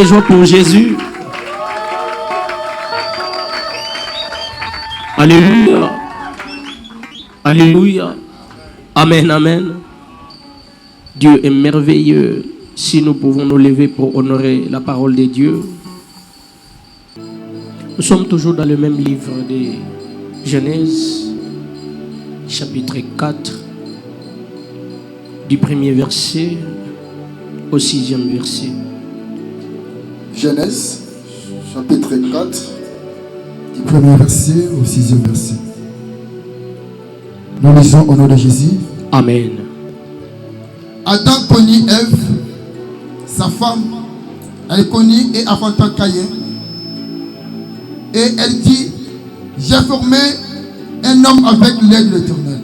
de joie pour Jésus. Alléluia. Alléluia. Amen, amen. Dieu est merveilleux. Si nous pouvons nous lever pour honorer la parole de Dieu. Nous sommes toujours dans le même livre de Genèse, chapitre 4, du premier verset au 6e verset. Genèse, chapitre 4, du premier verset au 6e verset. Nous lisons au nom de Jésus. Amen. Adam connut Ève, sa femme. Elle connut et enfanta Caïn. Et elle dit, j'ai formé un homme avec l'aide de l'Éternel.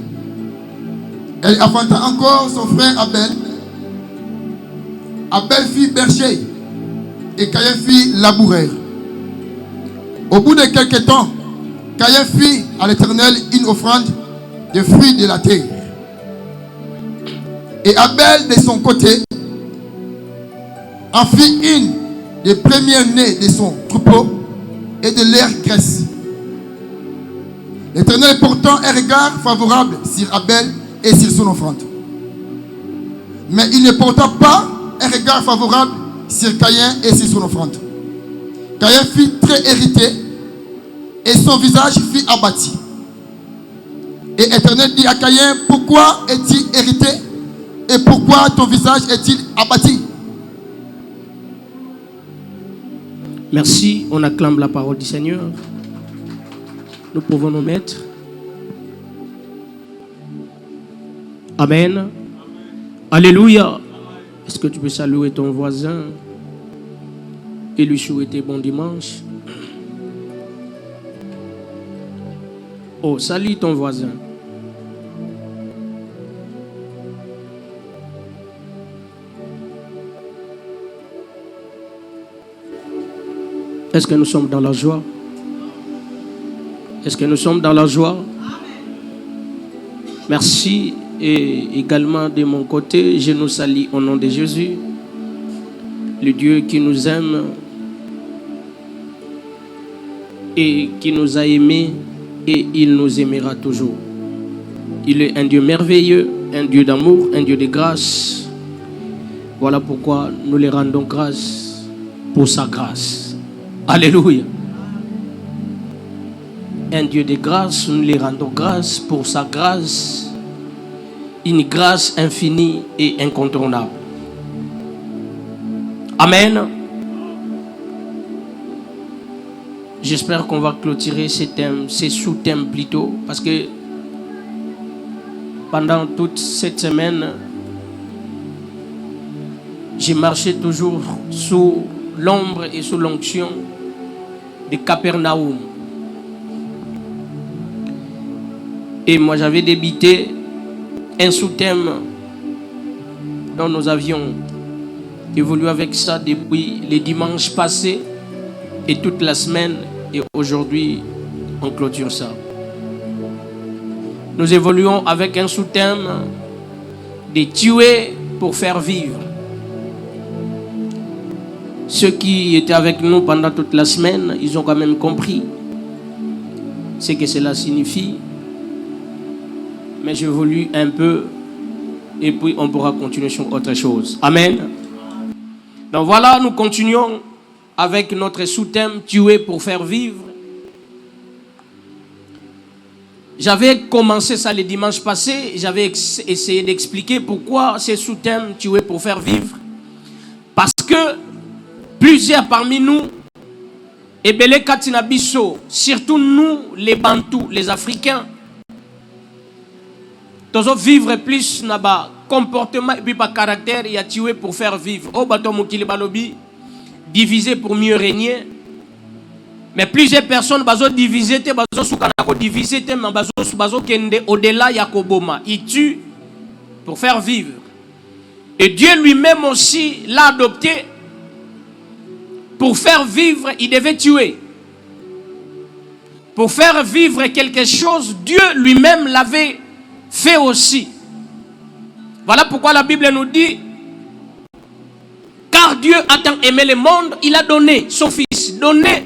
Elle enfanta encore son frère Abel. Abel fit berger et Caïn fit laboureur. Au bout de quelque temps, Caïn fit à l'Éternel une offrande de fruits de la terre. Et Abel, de son côté, en fit une des premiers-nés de son troupeau et de leur graisse. L'Éternel portant un regard favorable sur Abel et sur son offrande. Mais il ne porta pas un regard favorable sur Caïn et sur son offrande. Caïn fut très irrité et son visage fut abattu. Et l'Éternel dit à Caïn, pourquoi es-tu irrité et pourquoi ton visage est-il abattu? Merci, on acclame la parole du Seigneur. Nous pouvons nous mettre. Amen. Alléluia. Est-ce que tu peux saluer ton voisin et lui souhaiter bon dimanche? Oh, salue ton voisin. Est-ce que nous sommes dans la joie? Est-ce que nous sommes dans la joie? Merci. Et également de mon côté, je nous salue au nom de Jésus, le Dieu qui nous aime et qui nous a aimés et il nous aimera toujours. Il est un Dieu merveilleux, un Dieu d'amour, un Dieu de grâce. Voilà pourquoi nous les rendons grâce pour sa grâce. Alléluia. Un Dieu de grâce, nous les rendons grâce pour sa grâce. Une grâce infinie et incontournable. Amen. J'espère qu'on va clôturer ces sous-thèmes plutôt, parce que pendant toute cette semaine, j'ai marché toujours sous l'ombre et sous l'onction de Capernaum. Et moi j'avais débuté un sous-thème dont nous avions évolué avec ça depuis les dimanches passés et toute la semaine, et aujourd'hui on clôture ça. Nous évoluons avec un sous-thème de tuer pour faire vivre. Ceux qui étaient avec nous pendant toute la semaine, ils ont quand même compris ce que cela signifie. Mais j'évolue un peu et puis on pourra continuer sur autre chose. Amen. Donc voilà, nous continuons avec notre sous-thème tuer pour faire vivre. J'avais commencé ça le dimanche passé. J'avais essayé d'expliquer pourquoi ce sous-thème tuer pour faire vivre. Parce que plusieurs parmi nous, Ebele Katinabiso, surtout nous les Bantous, les Africains, nous vivre plus naba comportement et puis pas caractère, il y a tué pour faire vivre. Oh bateau mokili balobi, diviser pour mieux régner. Mais plusieurs personnes bazo diviser te bazo sukanako diviser te mais bazo kende au-delà yakoboma. Il tue pour faire vivre. Et Dieu lui-même aussi l'a adopté pour faire vivre, il devait tuer. Pour faire vivre quelque chose, Dieu lui-même l'avait fait aussi. Voilà pourquoi la Bible nous dit, car Car Dieu a tant aimé le monde, il a donné son Fils. Donner,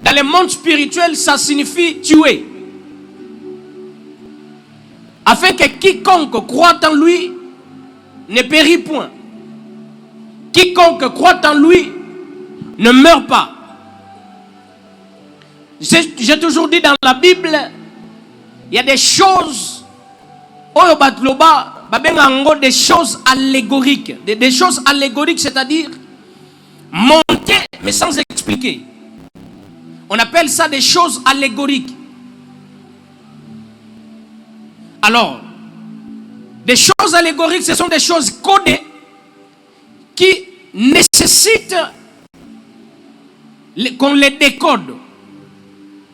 dans le monde spirituel, ça signifie tuer. Afin que quiconque croit en lui ne périt point. Quiconque croit en lui ne meurt pas. J'ai toujours dit dans la Bible, il y a des choses, des choses allégoriques. Des choses allégoriques, c'est-à-dire monter, mais sans expliquer. On appelle ça des choses allégoriques. Alors, des choses allégoriques, ce sont des choses codées qui nécessitent qu'on les décode.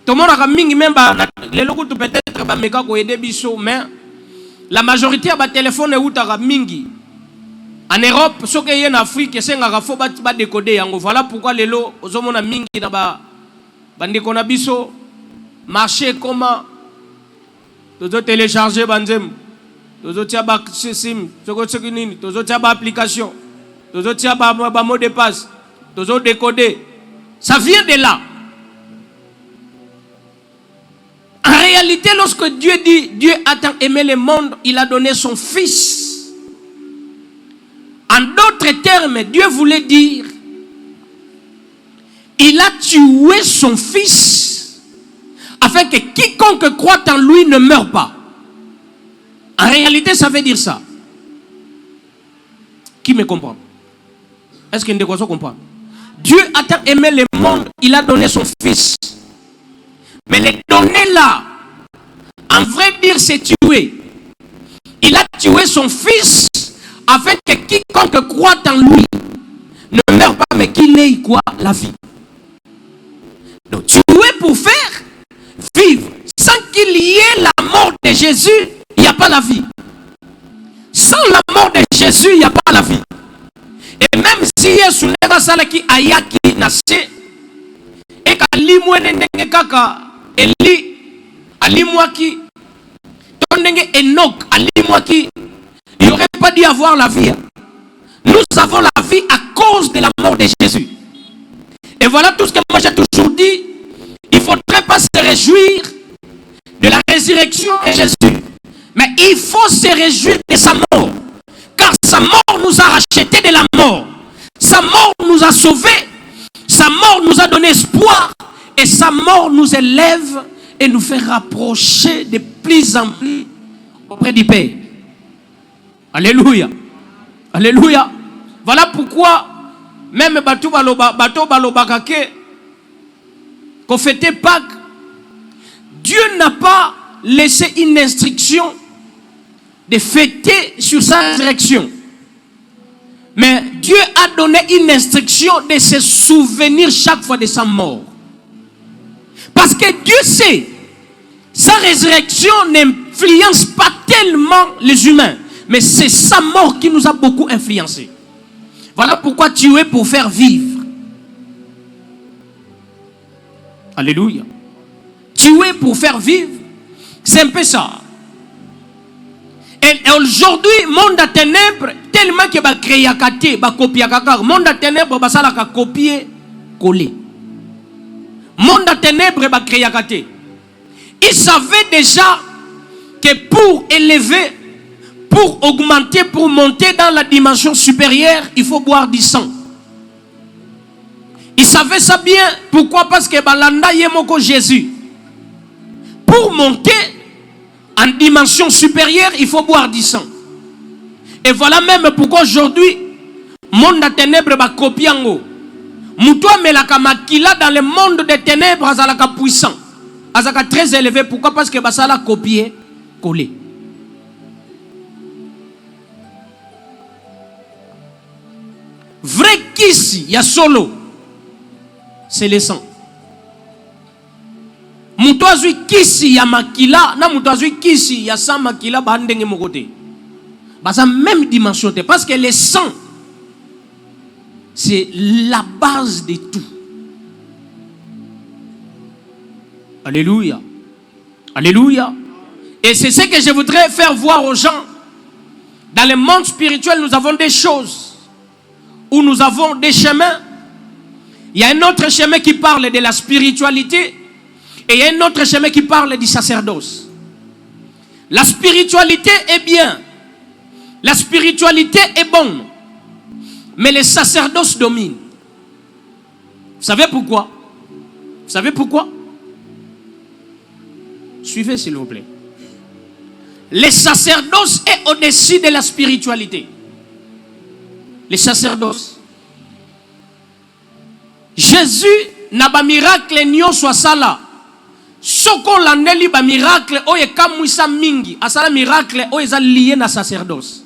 Tout le monde a mis même peut-être mais la majorité a des téléphones mingi. En Europe, ce qui est en Afrique, c'est un décoder. Voilà pourquoi les lots aux mingi na biso marché comment tozo télécharger banzem tozo tia ba sim toko tsekinini tozo tia ba application tozo tia ba mot de passe tozo décoder. Ça vient de là. En réalité, lorsque Dieu dit Dieu a tant aimé le monde, il a donné son Fils. En d'autres termes, Dieu voulait dire il a tué son Fils afin que quiconque croit en lui ne meure pas. En réalité, ça veut dire ça. Qui me comprend? Est-ce qu'il y a une comprend? Dieu a tant aimé le monde, il a donné son Fils. Mais les données là, en vrai dire, c'est tuer. Il a tué son Fils afin que quiconque croit en lui ne meure pas, mais qu'il ait quoi? La vie. Donc tuer pour faire vivre. Sans qu'il y ait la mort de Jésus, il n'y a pas la vie. Sans la mort de Jésus, il n'y a pas la vie. Et même si Yesu n'est pas qui ayaki nasé, et qu'alimoué n'engé kaka Eli, alimouaki, tondenge Enoch, alimouaki, il n'y aurait pas dû avoir la vie. Nous avons la vie à cause de la mort de Jésus. Et voilà tout ce que moi j'ai toujours dit. Il ne faudrait pas se réjouir de la résurrection de Jésus. Mais il faut se réjouir de sa mort. Car sa mort nous a rachetés de la mort. Sa mort nous a sauvés. Sa mort nous a donné espoir. Et sa mort nous élève et nous fait rapprocher de plus en plus auprès du Père. Alléluia. Alléluia. Voilà pourquoi même bateau balobakake qu'on fêtait Pâques, Dieu n'a pas laissé une instruction de fêter sur sa résurrection. Mais Dieu a donné une instruction de se souvenir chaque fois de sa mort. Parce que Dieu sait, sa résurrection n'influence pas tellement les humains. Mais c'est sa mort qui nous a beaucoup influencé. Voilà pourquoi tuer pour faire vivre. Alléluia. Tuer pour faire vivre, c'est un peu ça. Et aujourd'hui, monde à ténèbres, tellement que va créer à côté, va copier à côté. Monde à ténèbres, va ça la copier, coller. Monde à ténèbres, va créer à côté. Il savait déjà que pour élever, pour augmenter, pour monter dans la dimension supérieure, il faut boire du sang. Il savait ça bien. Pourquoi? Parce que balanda yemoko Jésus. Pour monter en dimension supérieure, il faut boire du sang. Et voilà même pourquoi aujourd'hui, monde à ténèbres va copier en haut. Moutoua melaka makila dans le monde des ténèbres, azalaka puissant. Azalaka très élevé. Pourquoi? Parce que basala copier, coller. Vrai kisi, il y a solo. C'est le sang. Moutoazui kisi ya makila, na moutoazui kisi ya sa makila ba ndenge mokote. Ba sa même dimension. Parce que le sang, c'est la base de tout. Alléluia. Alléluia. Et c'est ce que je voudrais faire voir aux gens. Dans le monde spirituel, nous avons des choses où nous avons des chemins. Il y a un autre chemin qui parle de la spiritualité et il y a un autre chemin qui parle du sacerdoce. La spiritualité est bien. La spiritualité est bonne. Mais le sacerdoce domine. Vous savez pourquoi? Vous savez pourquoi? Suivez s'il vous plaît. Le sacerdoce est au-dessus de la spiritualité. Le sacerdoce. Jésus n'a pas miracle nyon soit ça là. Soko landeli ba miracle oye kamwisa mingi. Asala miracle oye za lié na sacerdoce.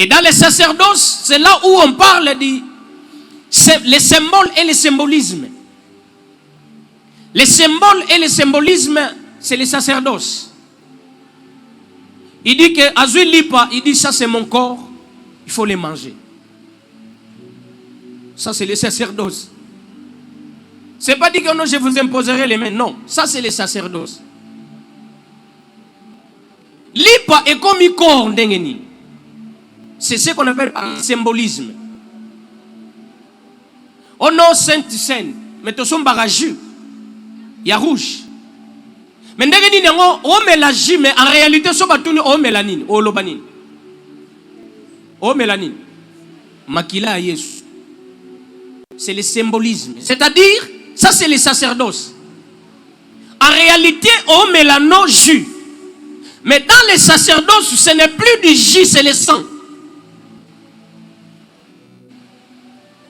Et dans le sacerdoce, c'est là où on parle de les symboles et le symbolisme. Les symboles et le symbolisme, c'est le sacerdoce. Il dit que Azui Lipa, il dit ça c'est mon corps, il faut les manger. Ça c'est le sacerdoce. C'est pas dit que non, je vous imposerai les mains. Non, ça c'est le sacerdoce. Lipa est comme un corps d'engeni. C'est ce qu'on appelle un symbolisme. Oh non, sainte, mais tu son barrage. Il y a rouge. Mais ndengeni nango o mélange, mais en réalité so batuni o mélanine, o lobanine. O mélanine. Makila Yesu. C'est le symbolisme. C'est-à-dire, ça c'est le sacerdoce. En réalité, o mélano jus. Mais dans le sacerdoce, ce n'est plus du jus, c'est le sang.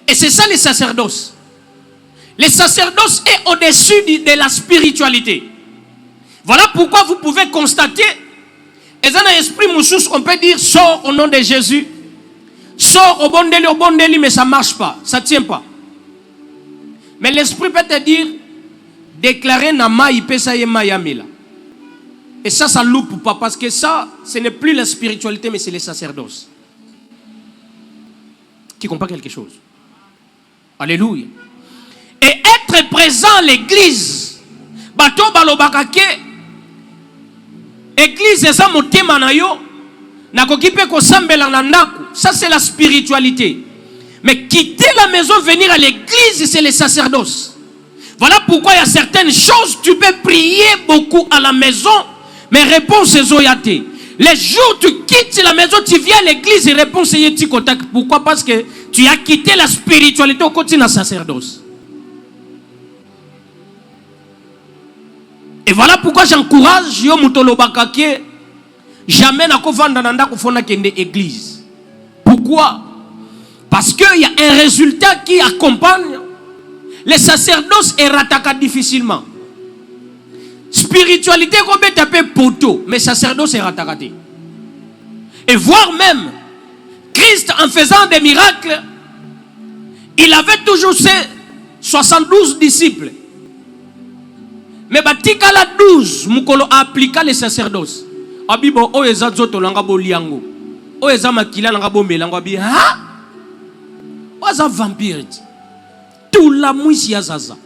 Et c'est ça le sacerdoce. Le sacerdoce est au-dessus de la spiritualité. Voilà pourquoi vous pouvez constater, et dans l'esprit moussous, on peut dire sors au nom de Jésus, sors au bondeli, mais ça ne marche pas, ça ne tient pas. Mais l'esprit peut te dire, déclarer Nama, il peut ça y Mayamila. Et ça loupe pas, parce que ça, ce n'est plus la spiritualité, mais c'est le sacerdoce. Qui comprend quelque chose? Alléluia. Et être présent à l'église. Bato balobakake. Église eza motema na yo. Nakokipe ko sambela na ndako. Ça c'est la spiritualité. Mais quitter la maison, venir à l'église, c'est le sacerdoce. Voilà pourquoi il y a certaines choses, tu peux prier beaucoup à la maison, mais réponse est zoyate. Les jours où tu quittes la maison, tu viens à l'église et réponse est yeti contact. Pourquoi? Parce que tu as quitté la spiritualité au côté de la sacerdoce. Et voilà pourquoi j'encourage yo mutolo bakake jamais na ko vanda na ndako fona kende église. Pourquoi? Parce qu'il y a un résultat qui accompagne. Le sacerdoce est rataka difficilement. Spiritualité qu'on peut taper poteau, mais sacerdoce est ratakaté. Et voire même Christ en faisant des miracles, il avait toujours ses 72 disciples. Mais batika la 12, mukolo appliqua le sacerdoce. Abibo o eza zoto langa bo liango. O eza makila langa bo melango bi ha? Oza vampire. Tout la mouisi ya zaza.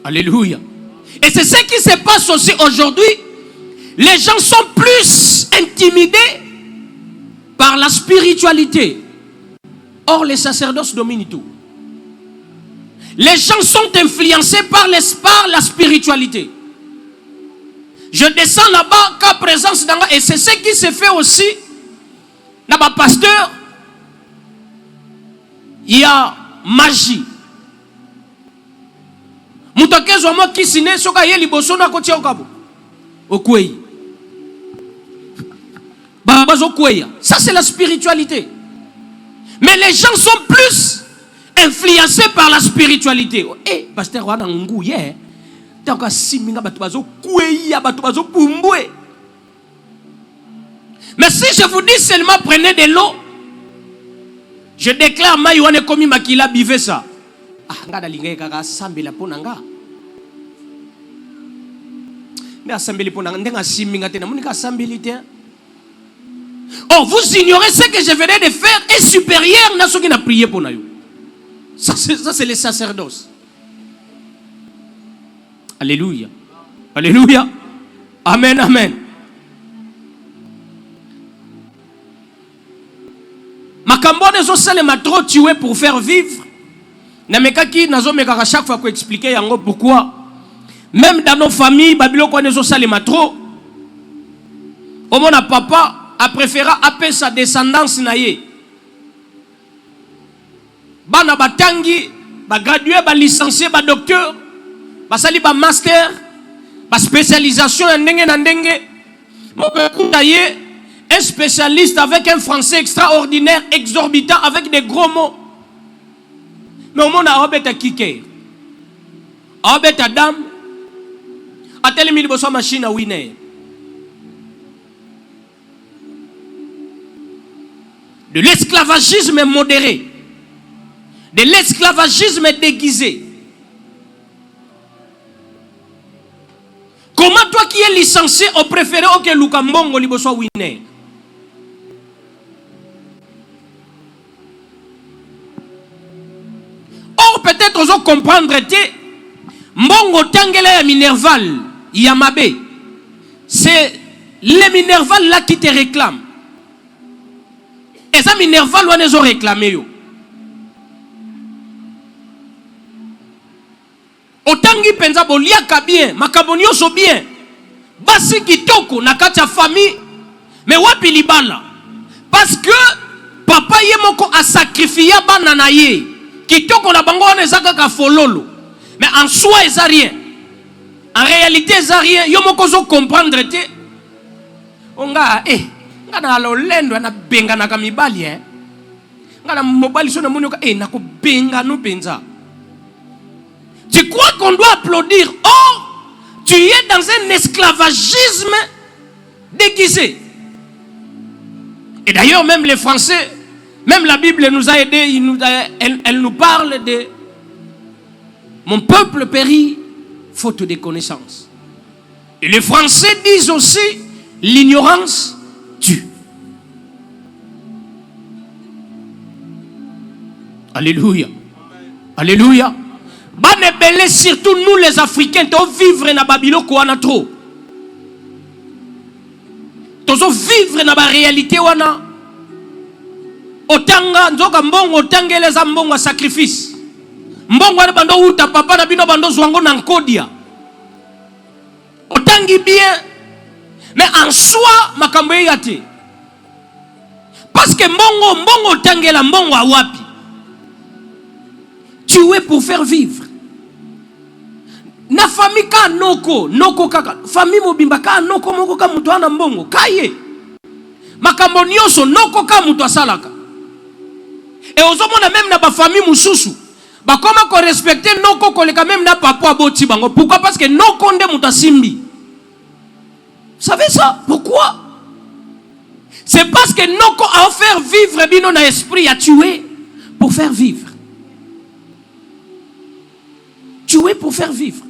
Alléluia. Et c'est ce qui se passe aussi aujourd'hui. Les gens sont plus intimidés par la spiritualité. Or, les sacerdoces dominent tout. Les gens sont influencés par la spiritualité. Je descends là-bas, qu'à présence d'Anga. Et c'est ce qui se fait aussi. Là-bas, pasteur, il y a magie. Mutakezo mo kisine soka yeli bosono akotia okabo. Okwei. Babazo kweya. Ça c'est la spiritualité. Mais les gens sont plus influencés par la spiritualité. Eh, pasteur wana nguye. Tanga siminga batu bazo kweya, batu bazo pumbwe. Mais si je vous dis seulement prenez de l'eau, je déclare maïwane komi makila bive ça. Ah, ngada linga kaka sambela ponanga. Mais sambeli ponanga ndenga siminga tena munika sambeli te. Oh, vous ignorez ce que je venais de faire est supérieur à ce qui n'a prié pour nous. Ça c'est le sacerdoce. Alléluia. Alléluia. Amen, amen. Makambone zo salema trop tué pour faire vivre. Namekaki nazo mekaka chaque fois qu'on expliquer yango pourquoi. Même dans nos familles, Babylone ko nezo salema trop. Au mon papa a préféré appeler sa descendance naye. Bana batangi, ba gradué, ba licencié, ba docteur, ba sali ba master, ba spécialisation en ndenge na ndenge. Mon père Koutaye, un spécialiste avec un français extraordinaire, exorbitant, avec des gros mots. Mais au monde a obéta kike. A obéta dame. A tel mille bosso machine à winner. De l'esclavagisme modéré. De l'esclavagisme déguisé. Comment toi qui es licencié au préféré au que Lukambongo li bosso winner? Or peut-être os comprendre te mbongo tangele ya Minerval Yamabe. C'est les Minerval là qui te réclament. Et ça Minerval on les ont réclamé yo. Otangi penza boliaka bien, makabonio so bien. Basi kitoko na kati ya famille, mais wapi libala? Parce que papa yemoko a sacrifié bana na ye. Kitoko na bango on ezaka ka fololo. Mais en soi ez rien. En réalité ez rien. Yomoko zo comprendre te. Onga ngana lolendo na benga na kamibali ngana mobali so na monyoka na ko benga no penza. Tu crois qu'on doit applaudir? Or, tu es dans un esclavagisme déguisé. Et d'ailleurs, même les Français, même la Bible nous a aidés, elle nous parle de mon peuple périt faute de connaissances. Et les Français disent aussi l'ignorance tue. Alléluia. Alléluia. Banebele, surtout nous les Africains, nous vivre na Babylone wana trop. Nous vivre na ba réalité wana. Otanga nzoka mbongo otangeleza mbongo sacrifice. Mbongo wana bando uta papa na bino bando zwango na nkodia. Otangi bien, mais en soi makambo yate. Parce que mbongo otangela mbongo awapi. Tu es pour faire vivre. Na famille ka noko kaka. Famille mobimba ka noko moko ka mutu ana mbongo. Kaye. Makambo nyoso noko ka mutu asalaka. Et ozomona même na ba famille mususu. Ba koma ko respecter noko koleka même na papa aboti bango. Pourquoi? Parce que noko nde mutu asimbi. Vous savez ça? Pourquoi? C'est parce que noko a offert vivre bino na esprit a tué pour faire vivre. Tuer pour faire vivre.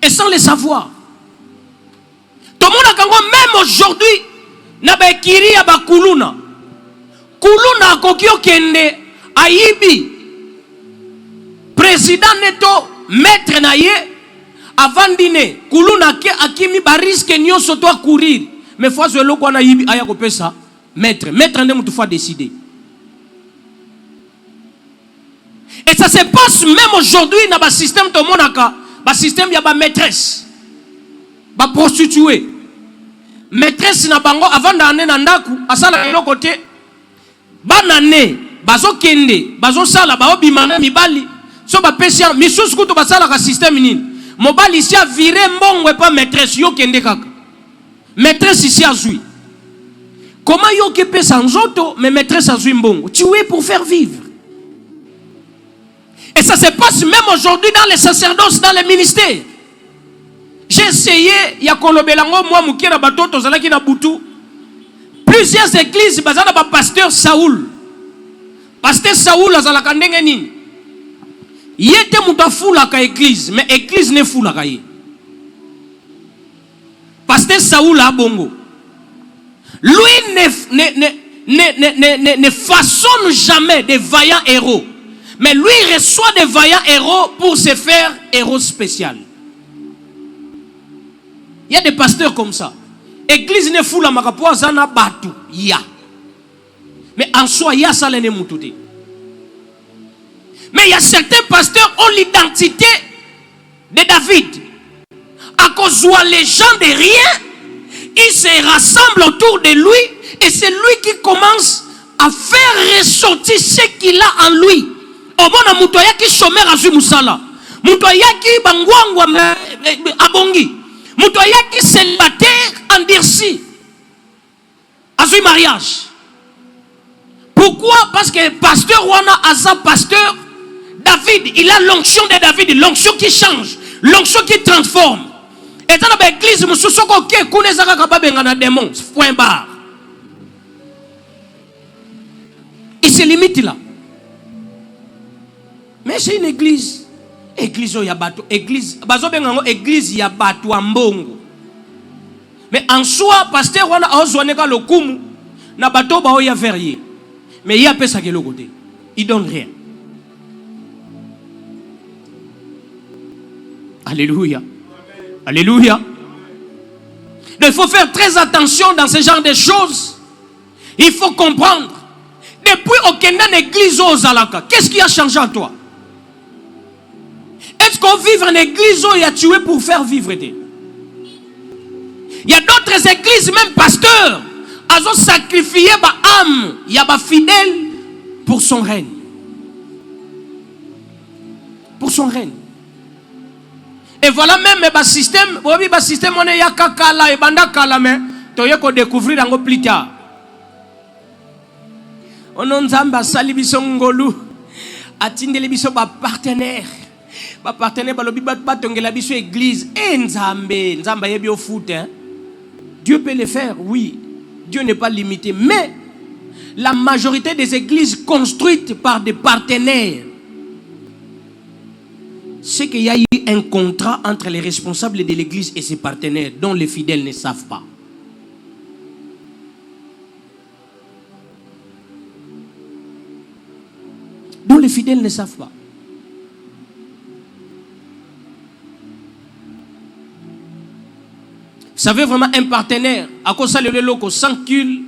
Et sans le savoir. Tout le monde, même aujourd'hui, na ba kiri ya ba kuluna. Kuluna kokio kende aibi. Président neto maître na ye avant dîner. Kuluna ke akimi ba risque nyoso to courir. Mais fois zelo kwa na yibi aya ko pesa maître. Maître ndé mutu fa décider. Et ça se passe même aujourd'hui dans le système de Monaka. Le système, il y a une maîtresse. Une prostituée. Maîtresse, avant d'aller dans Ndaku, à ça, de l'autre côté, banane, bazo kende, bazo sala, bao bimane, mibali, so ba pesia, misus kuto basala ka système ni. Mobali ici a viré mbongo pas maîtresse, yo kende kaka. Maîtresse ici a zui. Comment yo kepe sans auto, mais maîtresse a zui mbongo. Tu es pour faire vivre. Et ça se passe même aujourd'hui dans les sacerdoces, dans les ministères. J'ai essayé, il y a Kolobelango, moi, Moukira Batoto, Zalaki na Boutou. Plusieurs églises, bazana ba pasteur Saoul. Pasteur Saoul, Zalaka Ndengenin. Il était mouta foula ka église, mais église ne foula ka ye. Pasteur Saoul a bongo. Lui ne façonne jamais des vaillants héros. Mais lui, il reçoit des vaillants héros pour se faire héros spécial. Il y a des pasteurs comme ça. Église ne fout la marapoua zana batu. Ya. Mais en soi, il y a ça l'année moutouté. Mais il y a certains pasteurs ont l'identité de David. À cause de les gens de rien, ils se rassemblent autour de lui et c'est lui qui commence à faire ressortir ce qu'il a en lui. Au bon moutoya qui chômeur à Zumusala. Moutoya qui bangwangwa abongi. Moutoya qui célibataire en dirci. À ce mariage. Pourquoi? Parce que pasteur Wana Asa pasteur David, il a l'onction de David, l'onction qui change, l'onction qui transforme. Et dans l'église, nous sommes en démon. Point barre. Il se limite là. Mais c'est une église. Église il y a bateau. Église il y a bateau en bongo. Mais en soi, pasteur on a ozoneka le kumu na bateau ba oya verrier. Mais il y a pas ça qui est le côté. Il donne rien. Alléluia. Alléluia. Donc, il faut faire très attention dans ce genre de choses. Il faut comprendre. Depuis aucune église aux Alaka, qu'est-ce qui a changé en toi? Est-ce qu'on vit en église où il a tué pour faire vivre? Il y a d'autres églises, même pasteurs, ils ont sacrifié ma âme. Il y a des fidèles pour son règne. Pour son règne. Et voilà même le système, le système on est yakakala et bandakala mais tu y découvrir en plus tard. On a nzamba sali biso ngolu atindele biso ba partenaire ba lobi ba tongela biso église et nzamba yebi au foot hein. Dieu peut le faire, oui. Dieu n'est pas limité, mais la majorité des églises construites par des partenaires, c'est qu'il y a eu un contrat entre les responsables de l'église et ses partenaires dont les fidèles ne savent pas. Dont les fidèles ne savent pas. Vous savez vraiment un partenaire, à cause de locaux, sans qu'il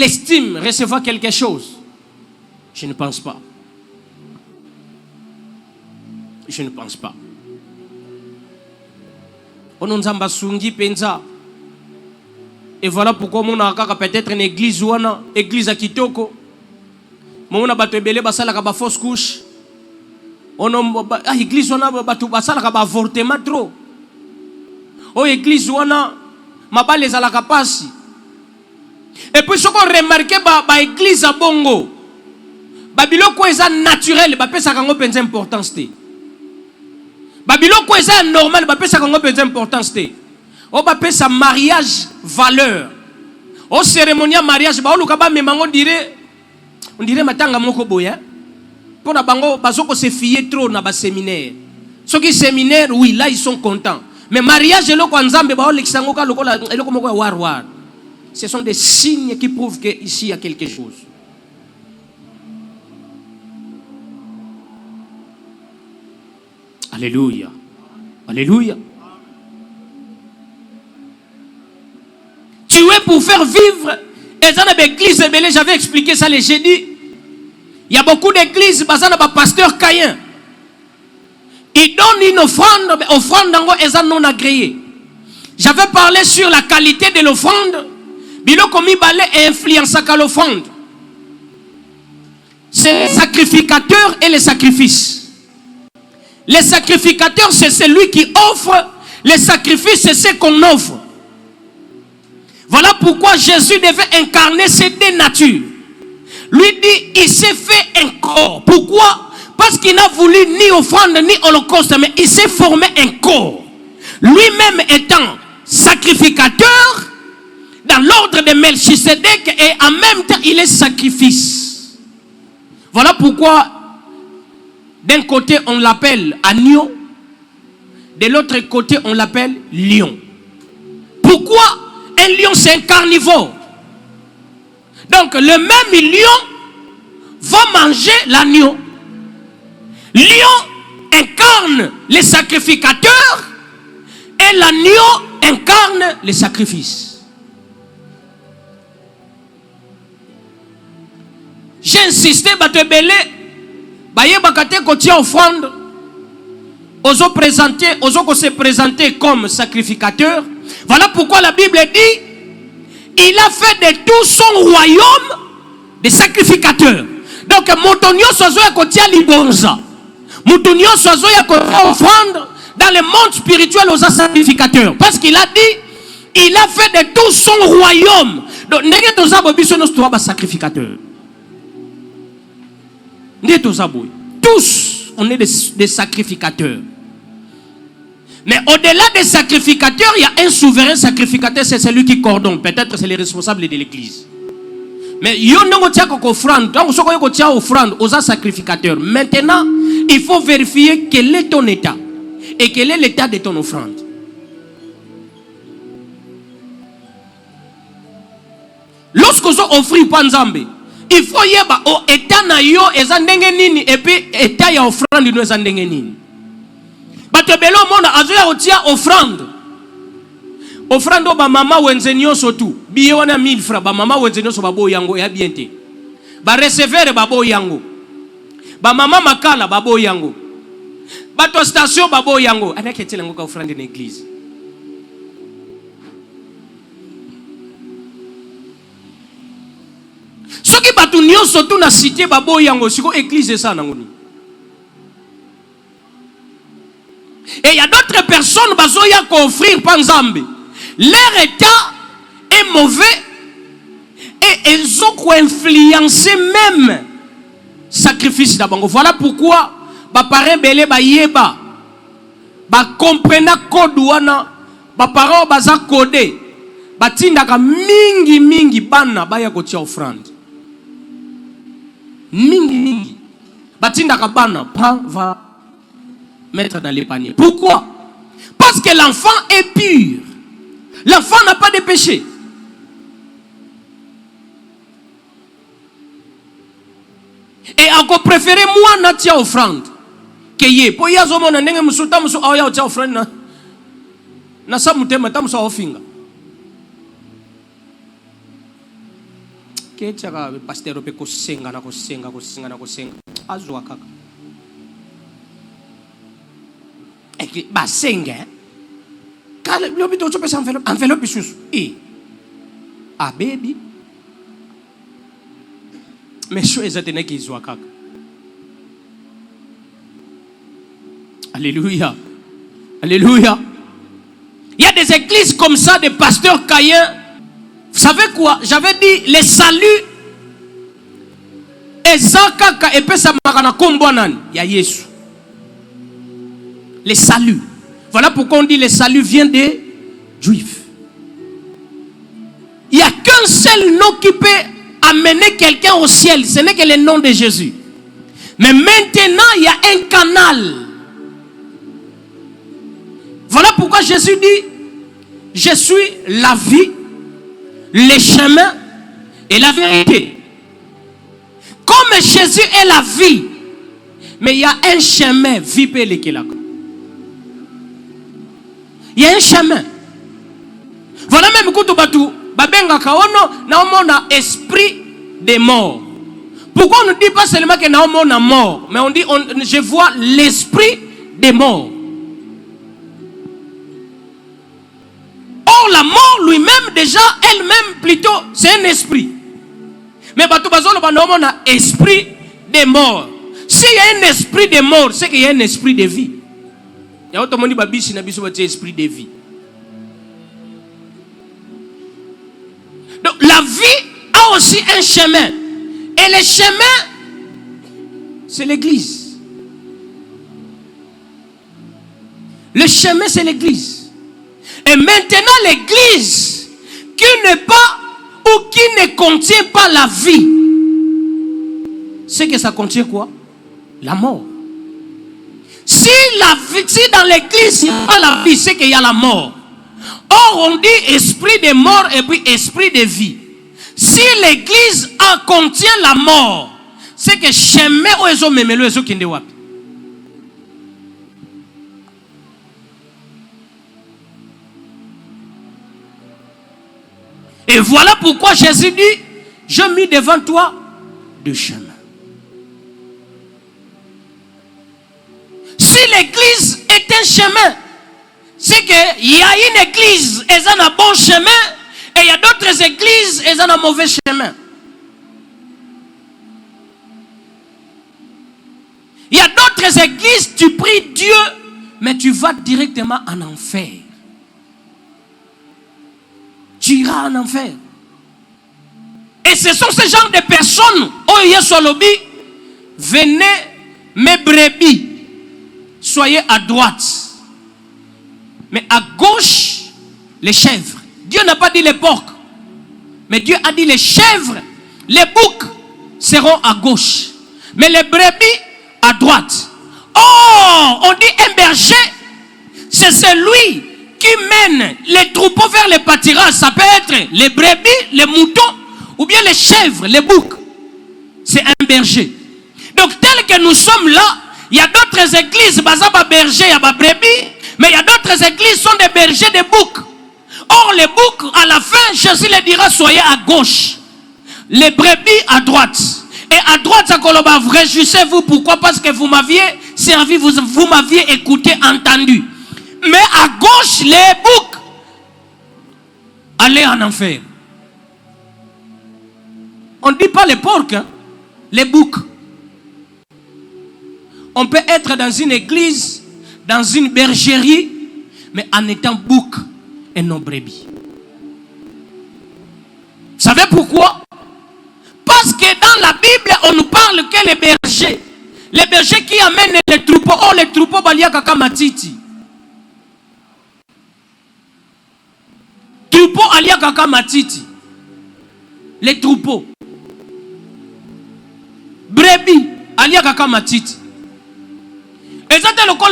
estime recevoir quelque chose. Je ne pense pas. Je ne pense pas. On nous a sungi penza. Et voilà pourquoi on a peut-être une église ou une église à Kitoko. On a battu belé basala ka ba fausse couche. On a église on a battu basala ka ba avortement trop. Oh église on a mabale les ala kapasi. Et puis ce qu'on remarque ba église à bongo. Babylone quoi est naturel, ba pesa kango penza importance té. Babylone quoi est normal, ba pesa kango penza importance té. O ba pesa mariage valeur. Au cérémonial mariage ba oluka ba memango on dirait matanga moko boya. Pour na bango bazoko se fier trop na ba séminaire. Ceux qui séminaire oui là ils sont contents. Mais mariage et loko nzambe ba olekisango ka lokola eloko moko war. Ce sont des signes qui prouvent que ici il y a quelque chose. Alléluia. Alléluia. Tu es pour faire vivre. Et dans l'église, j'avais expliqué ça les jeudis. Il y a beaucoup d'églises, dans le pasteur Caïn. Il donne une offrande non agréée. J'avais parlé sur la qualité de l'offrande. Bilo komi balé influence à l'offrande. C'est les sacrificateurs et les sacrifices. Les sacrificateurs, c'est celui qui offre. Les sacrifices, c'est ce qu'on offre. Voilà pourquoi Jésus devait incarner ces deux natures. Lui dit, il s'est fait un corps. Pourquoi? Parce qu'il n'a voulu ni offrande ni holocauste, mais il s'est formé un corps. Lui-même étant sacrificateur, dans l'ordre de Melchisedec, et en même temps, il est sacrifice. Voilà pourquoi, d'un côté, on l'appelle agneau, de l'autre côté, on l'appelle lion. Pourquoi? Un lion, c'est un carnivore. Donc, le même lion va manger l'agneau. Lion incarne les sacrificateurs et l'agneau incarne les sacrifices. J'ai insisté, baye bakate kotia offrande, oso se présenter comme sacrificateur. Voilà pourquoi la Bible dit, il a fait de tout son royaume des sacrificateurs. Donc, Montonio sozo ya kotia libonza, Montonio sozo ya kotia offrande dans le monde spirituel aux sacrificateurs. Parce qu'il a dit, il a fait de tout son royaume. Donc, nous sacrificateurs. Tous, on est des sacrificateurs. Mais au-delà des sacrificateurs, il y a un souverain sacrificateur, c'est celui qui coordonne. Peut-être c'est les responsables de l'église. Mais il y a une offrande aux sacrificateurs. Maintenant, il faut vérifier quel est ton état et quel est l'état de ton offrande. Lorsque vous offrez Panzambe, il faut y avoir état na yo ezandengenini et puis état ya offrande no ezandengenini. Batebelo mona azoya otia offrande. Offrande ba mama wenzenyo sotu. Biye wana 1000 francs ba mama wenzenyo so babo yango ya biente. Ba receveur babo yango. Ba mama makala babo yango. Bato station babo yango. Anaketela ngoka offrande na église. Ce qui bat tout surtout na cité babo yango siko église ça nangoni. Et il y a d'autres personnes bazoya ko offrir panzambe. Leur état est mauvais et ils ont influencé même sacrifice d'abord. Voilà pourquoi ba parents belé ba yeba ba comprena code wana ba parents baza codé ba tindaka mingi bana ba ya ko tia offrande. Mingi batinda kabana va mettre dans les paniers. Pourquoi? Parce que l'enfant est pur. L'enfant n'a pas de péché. Et encore préféré moi natia offrande que yé. Pour y azomo na ndenge musuta musu aya tia offrande na sa mutema tamusa ofinga. Que tchaka pasteur pe ko senga na ko senga azwa kaka et ba senga kala lobi to chope enveloppe sous ah baby mais chose atene ki zwa kaka. Alléluia, alléluia. Il y a des églises comme ça, des pasteurs caïens. Vous savez quoi? J'avais dit les saluts. Ezakaka epesa makana kombwanan ya Yesu. Les saluts. Voilà pourquoi on dit les saluts viennent des Juifs. Il n'y a qu'un seul nom qui peut amener quelqu'un au ciel. Ce n'est que le nom de Jésus. Mais maintenant, il y a un canal. Voilà pourquoi Jésus dit, je suis la vie, le chemin et la vérité. Comme Jésus est la vie, mais il y a un chemin, il y a un chemin. Voilà même quand batu babenga kaono na omona esprit des morts. Pourquoi on ne dit pas seulement que na omona mort, mais on dit je vois l'esprit des morts. Or la mort lui-même déjà, elle-même plutôt, c'est un esprit. Mais batu bazolo ba na omona esprit des morts. S'il y a un esprit de mort, c'est qu'il y a un esprit de vie. Il y a autre monde qui a un esprit de vie. Donc la vie a aussi un chemin. Et le chemin, c'est l'église. Le chemin, c'est l'église. Et maintenant, l'église qui n'est pas ou qui ne contient pas la vie, c'est que ça contient quoi? La mort. Si dans l'église il n'y a pas la vie, c'est qu'il y a la mort. Or on dit esprit de mort et puis esprit de vie. Si l'église contient la mort, c'est que chemin où ils ont memé le kende wapi. Et voilà pourquoi Jésus dit, je mis devant toi deux chemins. Si l'église est un chemin, c'est qu'il y a une église, elles ont un bon chemin, et il y a d'autres églises, elles ont un mauvais chemin. Il y a d'autres églises, tu pries Dieu, mais tu vas directement en enfer. Tu iras en enfer. Et ce sont ces genres de personnes, oh Yesolobi, venez mes brebis, soyez à droite. Mais à gauche, les chèvres. Dieu n'a pas dit les porcs, mais Dieu a dit les chèvres, les boucs seront à gauche, mais les brebis à droite. Oh, on dit un berger, c'est celui qui mène les troupeaux vers les pâtirages. Ça peut être les brebis, les moutons, ou bien les chèvres, les boucs. C'est un berger. Donc tel que nous sommes là, il y a d'autres églises, bazaba berger, il y a brebis, mais il y a d'autres églises qui sont des bergers, des boucs. Or les boucs, à la fin, Jésus les dira, soyez à gauche. Les brebis à droite. Et à droite, ça koloba, réjouissez-vous. Pourquoi? Parce que vous m'aviez servi, vous m'aviez écouté, entendu. Mais à gauche, les boucs, allez en enfer. On ne dit pas les porcs, hein? Les boucs. On peut être dans une église, dans une bergerie, mais en étant bouc et non brebis. Vous savez pourquoi? Parce que dans la Bible, on nous parle que les bergers qui amènent les troupeaux, oh les troupeaux, balia kaka matiti. Troupeaux alia kaka matiti. Les troupeaux. Brebis alia kaka matiti. Et ça c'est le col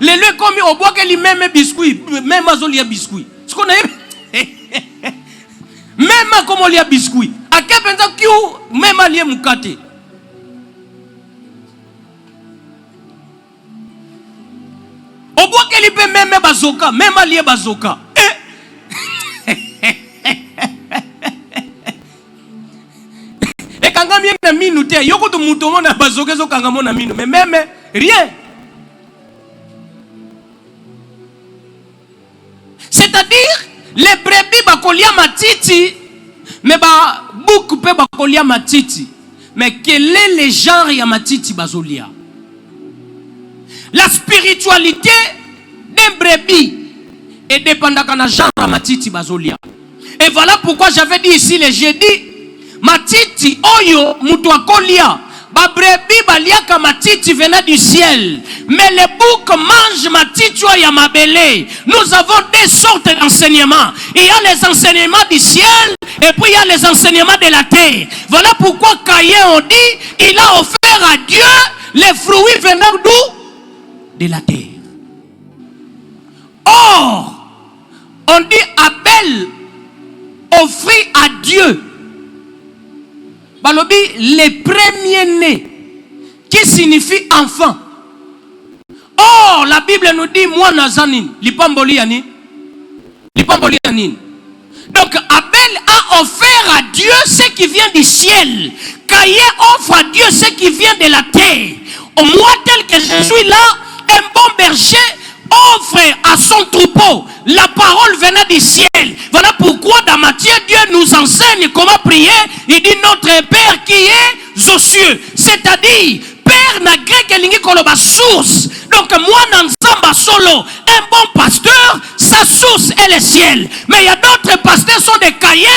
les lieux commis au bois que même biscuit, même azolia biscuit. Ce qu'on a même comme on lia biscuit. À quel point que même alia mukate. Au bois que peut même bazoka, même alia bazoka. Et quand on vient de minute, il y a beaucoup de moutons na bazoka zo quand on a minute, mais même rien. C'est-à-dire, les brebis bakolia matiti, mais ba bouc pe bakolia matiti. Mais quel est le genre ya matiti bazolia? La spiritualité d'un brebis est dépendante de genre ya matiti bazolia. Et voilà pourquoi j'avais dit ici le jeudi, matiti oyo mutu akolia. Ba brebis baliaka matiti venant du ciel, mais les boucs mangent matiti ya mabele. Nous avons deux sortes d'enseignements. Il y a les enseignements du ciel et puis il y a les enseignements de la terre. Voilà pourquoi Caïn on dit, il a offert à Dieu les fruits venant d'où? De la terre. Or, on dit Abel offrit à Dieu balobi les premiers-nés, qui signifie enfant. Or la Bible nous dit moi nazanin lipamboli yani. Donc Abel a offert à Dieu ce qui vient du ciel. Caïn offre à Dieu ce qui vient de la terre. Moi tel que je suis là, un bon berger offre à son troupeau la parole venant du ciel. Voilà pourquoi dans Matthieu, Dieu nous enseigne comment prier. Il dit notre Père qui est aux cieux. C'est-à-dire, Père n'a grec et koloba source. Donc moi n'enzamba solo, un bon pasteur, sa source est le ciel. Mais il y a d'autres pasteurs sont des Caïn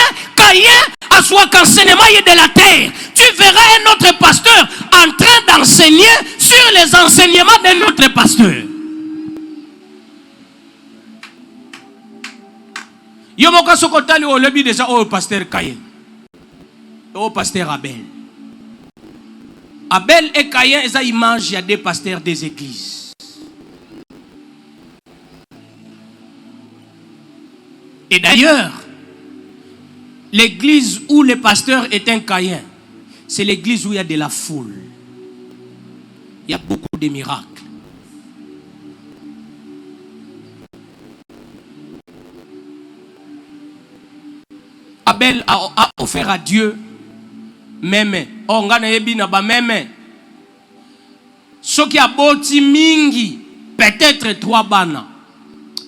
à soi qu'enseignement est de la terre. Tu verras un autre pasteur en train d'enseigner sur les enseignements d'un autre pasteur. Yomoka sokotali o lebi déjà au pasteur Caïn. Au pasteur Abel. Abel et Caïn, ils ont image, il y a des pasteurs des églises. Et d'ailleurs, l'église où le pasteur est un Caïn, c'est l'église où il y a de la foule. Il y a beaucoup de miracles. Abel a offert à Dieu même. On a même. Ce qui a boti mingi, peut-être 3 bana.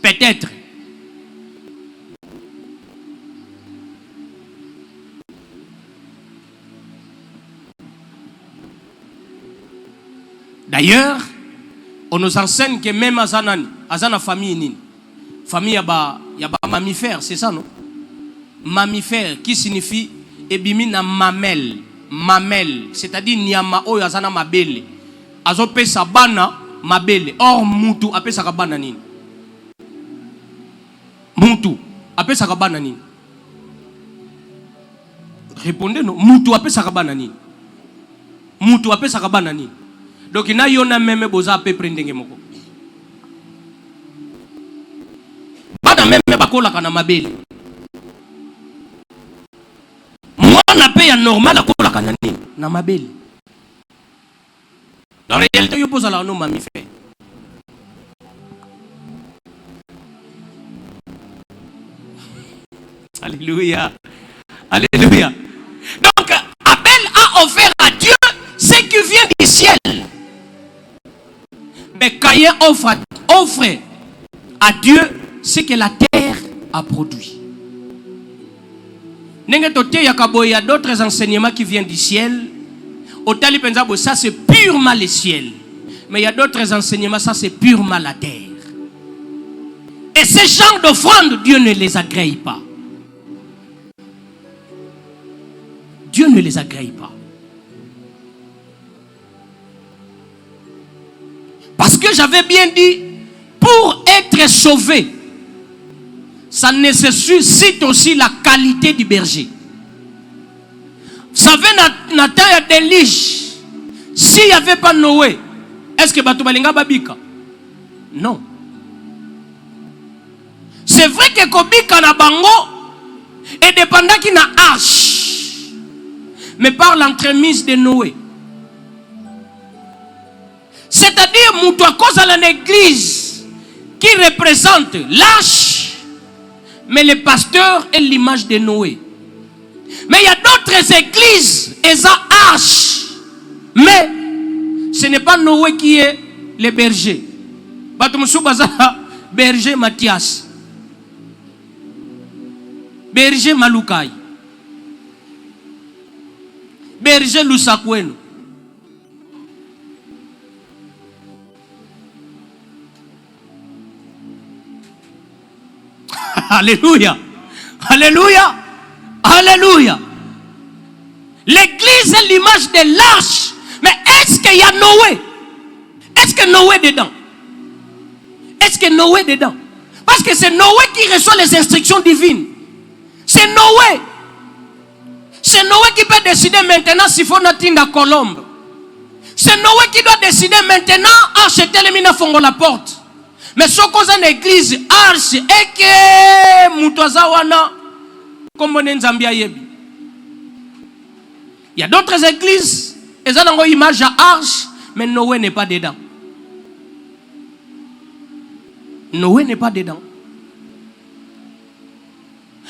Peut-être. D'ailleurs, on nous enseigne que même Azana famille, famille yaba mammifère, c'est ça non? Mammifère qui signifie ebimina mamelle, mamelle, c'est-à-dire nyama oyo azana mabele. Azo pesa bana mabele. Or mutu apesa kabana nini? Mutu apesa kabana nini? Répondez non. Mutu apesa kabana nini? Mutu apesa kabana nini? Donc na yona meme boza pe prendenge moko. Bana meme bakola kana mabele. Mwana pe ya normal akola kana nini? Na mabele. Dans la réalité, il pose à la nom mammifère. Alléluia. Alléluia. Donc, Abel a offert à Dieu ce qui vient du ciel. Mais Caïn offre à Dieu ce que la terre a produit. Il y a d'autres enseignements qui viennent du ciel. Ça c'est purement le ciel. Mais il y a d'autres enseignements, ça c'est purement la terre. Et ces genres d'offrandes, Dieu ne les agrée pas. Dieu ne les agrée pas. Parce que j'avais bien dit, pour être sauvé, ça nécessite aussi la qualité du berger. Vous savez, Nathan a des liges. S'il n'y avait pas Noé, est-ce que Batoubalinga Babika? Non. C'est vrai que Kobika na bango et dépendant qui na arche. Mais par l'entremise de Noé. C'est-à-dire, moutou à cause de l'église qui représente l'arche, mais le pasteur est l'image de Noé. Mais il y a d'autres églises, elles ont arche. Mais ce n'est pas Noé qui est le berger. Berger Mathias. Berger Malukai. Berger Lusakweno. Alléluia. Alléluia. Alléluia. L'église est l'image de l'arche. Mais est-ce qu'il y a Noé? Est-ce que Noé est dedans? Est-ce que Noé est dedans? Parce que c'est Noé qui reçoit les instructions divines. C'est Noé. C'est Noé qui peut décider maintenant s'il faut n'atteindre la colombe. C'est Noé qui doit décider maintenant acheter les mines fongo la porte. Mais ce qu'on a une église arche et que Mutozawana comme on est en Zambia. Il y a d'autres églises, elles ont une image à arche, mais Noé n'est pas dedans. Noé n'est pas dedans.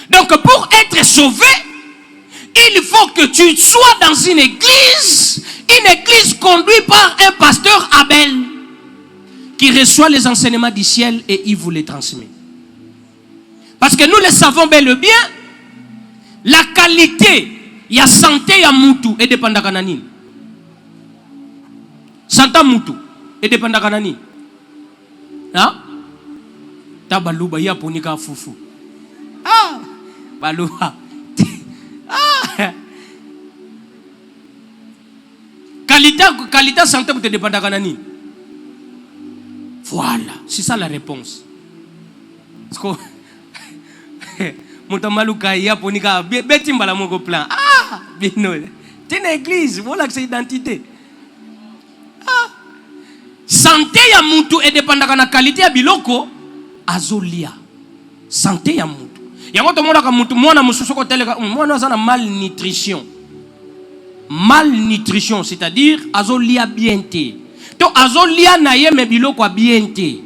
Donc pour être sauvé, il faut que tu sois dans une église conduite par un pasteur Abel, qui reçoit les enseignements du ciel et il vous les transmet. Parce que nous le savons bel et bien, la qualité, il y a santé, il y a moutou, et dépend de nani. Santé moutou, et dépend de nani. Hein? Tabalouba, il y a ponika foufou. Ah! Balouba. Ah! Qualité santé, vous te dépend de nani. Voilà, c'est ça la réponse. Parce que Moutamalouka ya ponika betimbala moko plan. Ah, bino. C'est une église, voilà que c'est identité. Ah. Santé ya mutu et dépendant na qualité ya biloko azolia. Santé ya mutu. Yango to mona ka mutu mona mususu ko tele mona za na malnutrition. malnutrition, c'est-à-dire azolia bienté. To azolia naye me biloko bienté.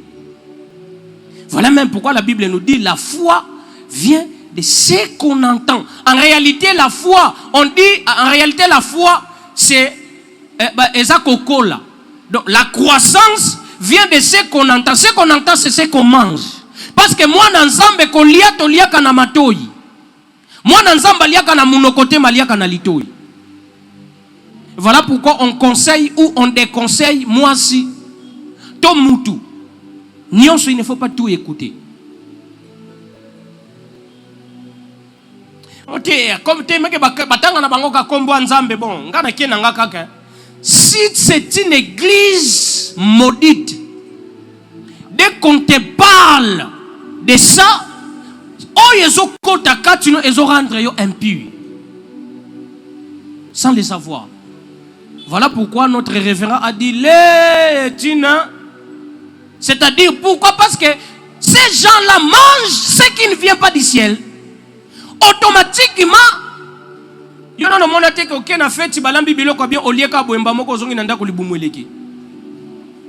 Voilà même pourquoi la Bible nous dit la foi vient de ce qu'on entend. En réalité, la foi, on dit, en réalité, la foi, c'est Ezakokola. Donc, la croissance vient de ce qu'on entend. Ce qu'on entend, c'est ce qu'on mange. Parce que moi, n'ensemble, kolia tolia kana matoi. Moi, n'ensemble, lia kana munokote malia kana litoi. Voilà pourquoi on conseille ou on déconseille, moi si, tomutu. Nyonso, il ne faut pas tout écouter. Ok, comme tu me si c'est une église maudite, dès qu'on te parle de ça, ils rendre impur. Sans le savoir. Voilà pourquoi notre révérend a dit c'est-à-dire pourquoi? Parce que ces gens-là mangent ce qui ne vient pas du ciel. Automatiquement,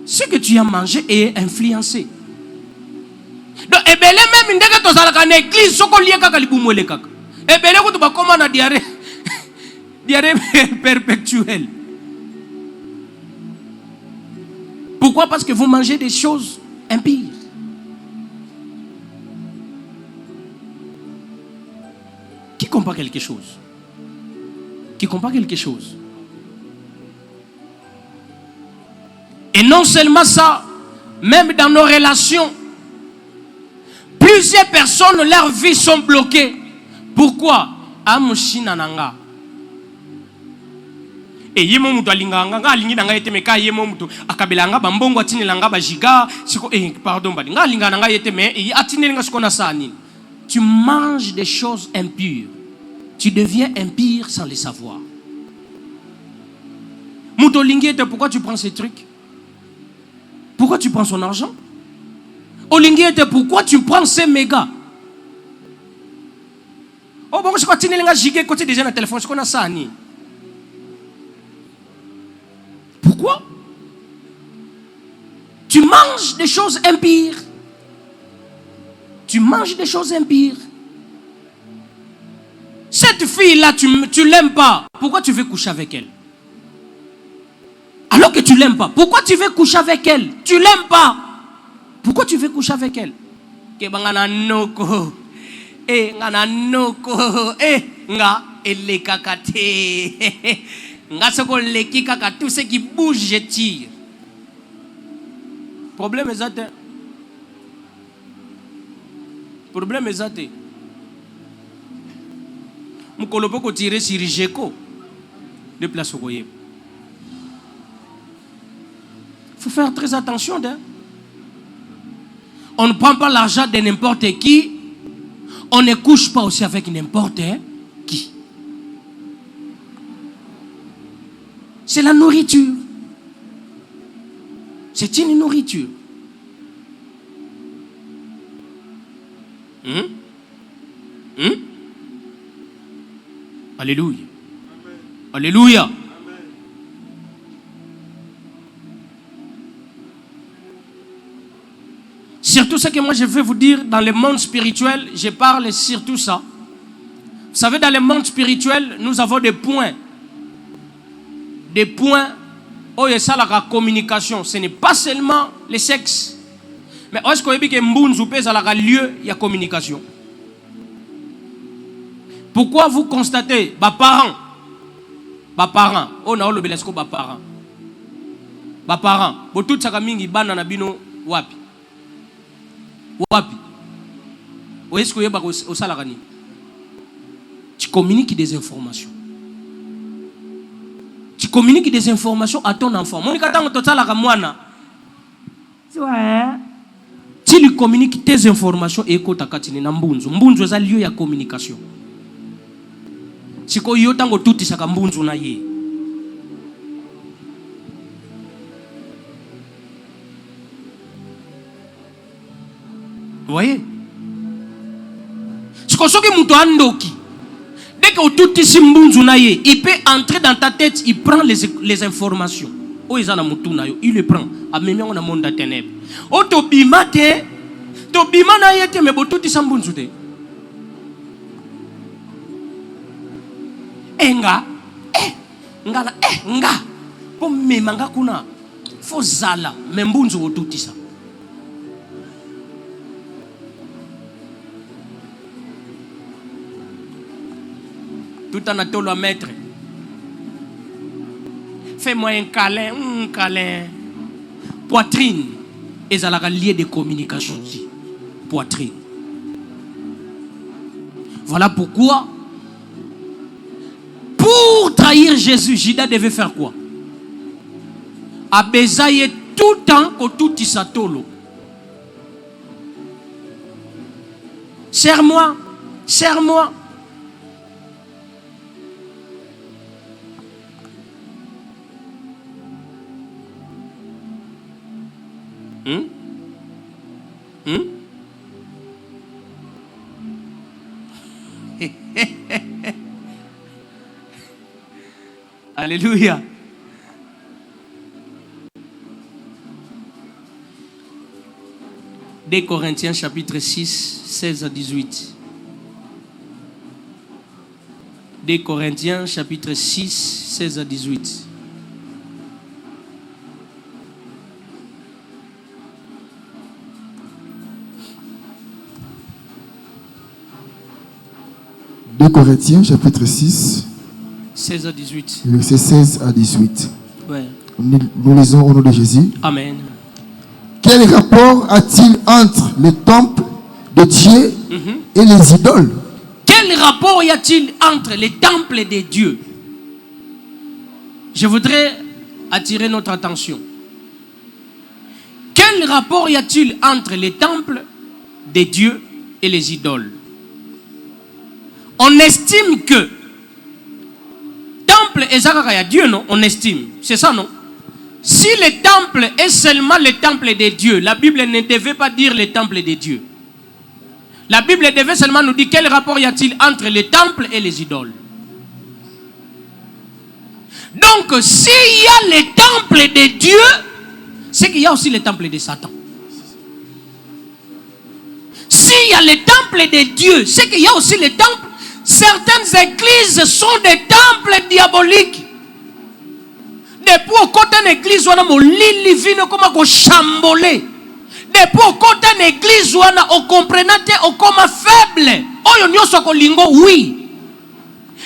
ce que tu as mangé est influencé. Donc, même une église, diarrhée perpétuelle. Pourquoi? Parce que vous mangez des choses impures. Qui comprend quelque chose? Qui comprend quelque chose? Et non seulement ça, même dans nos relations, plusieurs personnes, leurs vies sont bloquées. Pourquoi? Amushinananga. Et yemo mutu alinganga nga alingi nanga yete meka yemo mutu akabelanga bambongo atine langa bajiga siko pardon bali nga alinga nanga yete me atine nga siko na sani. Tu manges des choses impures. Tu deviens impur sans le savoir. Mutu olingi yete, pourquoi tu prends ces trucs? Pourquoi tu prends son argent? Olingi yete, pourquoi tu prends ces mégas? Oh bon, je crois que tu n'es giga côté déjà dans le téléphone, siko na sani. Pourquoi? Tu manges des choses impures. Tu manges des choses impures. Cette fille-là, tu l'aimes pas. Pourquoi tu veux coucher avec elle? Alors que tu l'aimes pas. Pourquoi tu veux coucher avec elle? Tu l'aimes pas. Pourquoi tu veux coucher avec elle? Tout ce qui bouge, je tire. Problème est atteint. Problème est atteint. Mukolopo ko tirer sur Jeko. De place au goyé. Il faut faire très attention. On ne prend pas l'argent de n'importe qui. On ne couche pas aussi avec n'importe qui. C'est la nourriture. C'est une nourriture. Alléluia. Alléluia. Amen. Surtout ce que moi je veux vous dire dans le monde spirituel, je parle surtout ça. Vous savez, dans le monde spirituel, nous avons des points. Des points où il y a la communication. Ce n'est pas seulement le sexe. Mais est-ce que y a lieu de communication? Pourquoi vous constatez, parents, on a le belesco, parents, tout ça mingi bana na bino wapi, où est-ce que y a au salagani? Tu communiques des informations. Tu communiques des informations à ton enfant. Tu lui communiques tes informations et écoute takatini na mbunzu. Mbunzu est un lieu de communication. Si ko yotango tuti saka mbunzu na ye. Vous voyez? Si ko soki muto andoki. De Dès que tout il peut entrer dans ta tête, il prend les informations. Il le prend. Amène on a monde de ténèbres. Oh tobimate, tobimana yete mais tout ici mbunzu te. Nga, ngala, nga. Pour me manga kuna, faut zala, mais mbunzu tout ici. Tout en attendant maître. Fais-moi un câlin, câlin. Poitrine. Et ça a lié de communication aussi. Poitrine. Voilà pourquoi, pour trahir Jésus, Judas devait faire quoi? Abézaïe tout le temps que tout isatolo. Serre-moi, serre-moi. Alléluia. Des Corinthiens chapitre 6, 16 à 18. Des Corinthiens chapitre 6, 16 à 18. Deux Corinthiens chapitre 6, 16 à 18. Verset 16 à 18. Ouais. Nous lisons au nom de Jésus. Amen. Quel rapport a-t-il entre le temple de Dieu et les idoles? Quel rapport y a-t-il entre les temples de Dieu? Je voudrais attirer notre attention. Quel rapport y a-t-il entre les temples de Dieu et les idoles? On estime que temple est à Dieu, non? On estime. C'est ça, non? Si le temple est seulement le temple de Dieu, la Bible ne devait pas dire le temple de Dieu. La Bible devait seulement nous dire quel rapport y a-t-il entre les temples et les idoles. Donc, s'il y a le temple de Dieu, c'est qu'il y a aussi le temple de Satan. S'il y a le temple de Dieu, c'est qu'il y a aussi le temple. Certaines églises sont des temples diaboliques. Depuis au côté d'une église, on a mon lili vino comme un chambolé. Depuis au côté d'une église, on a au comprenate au comme faible. Oyo nyoso ko lingo oui.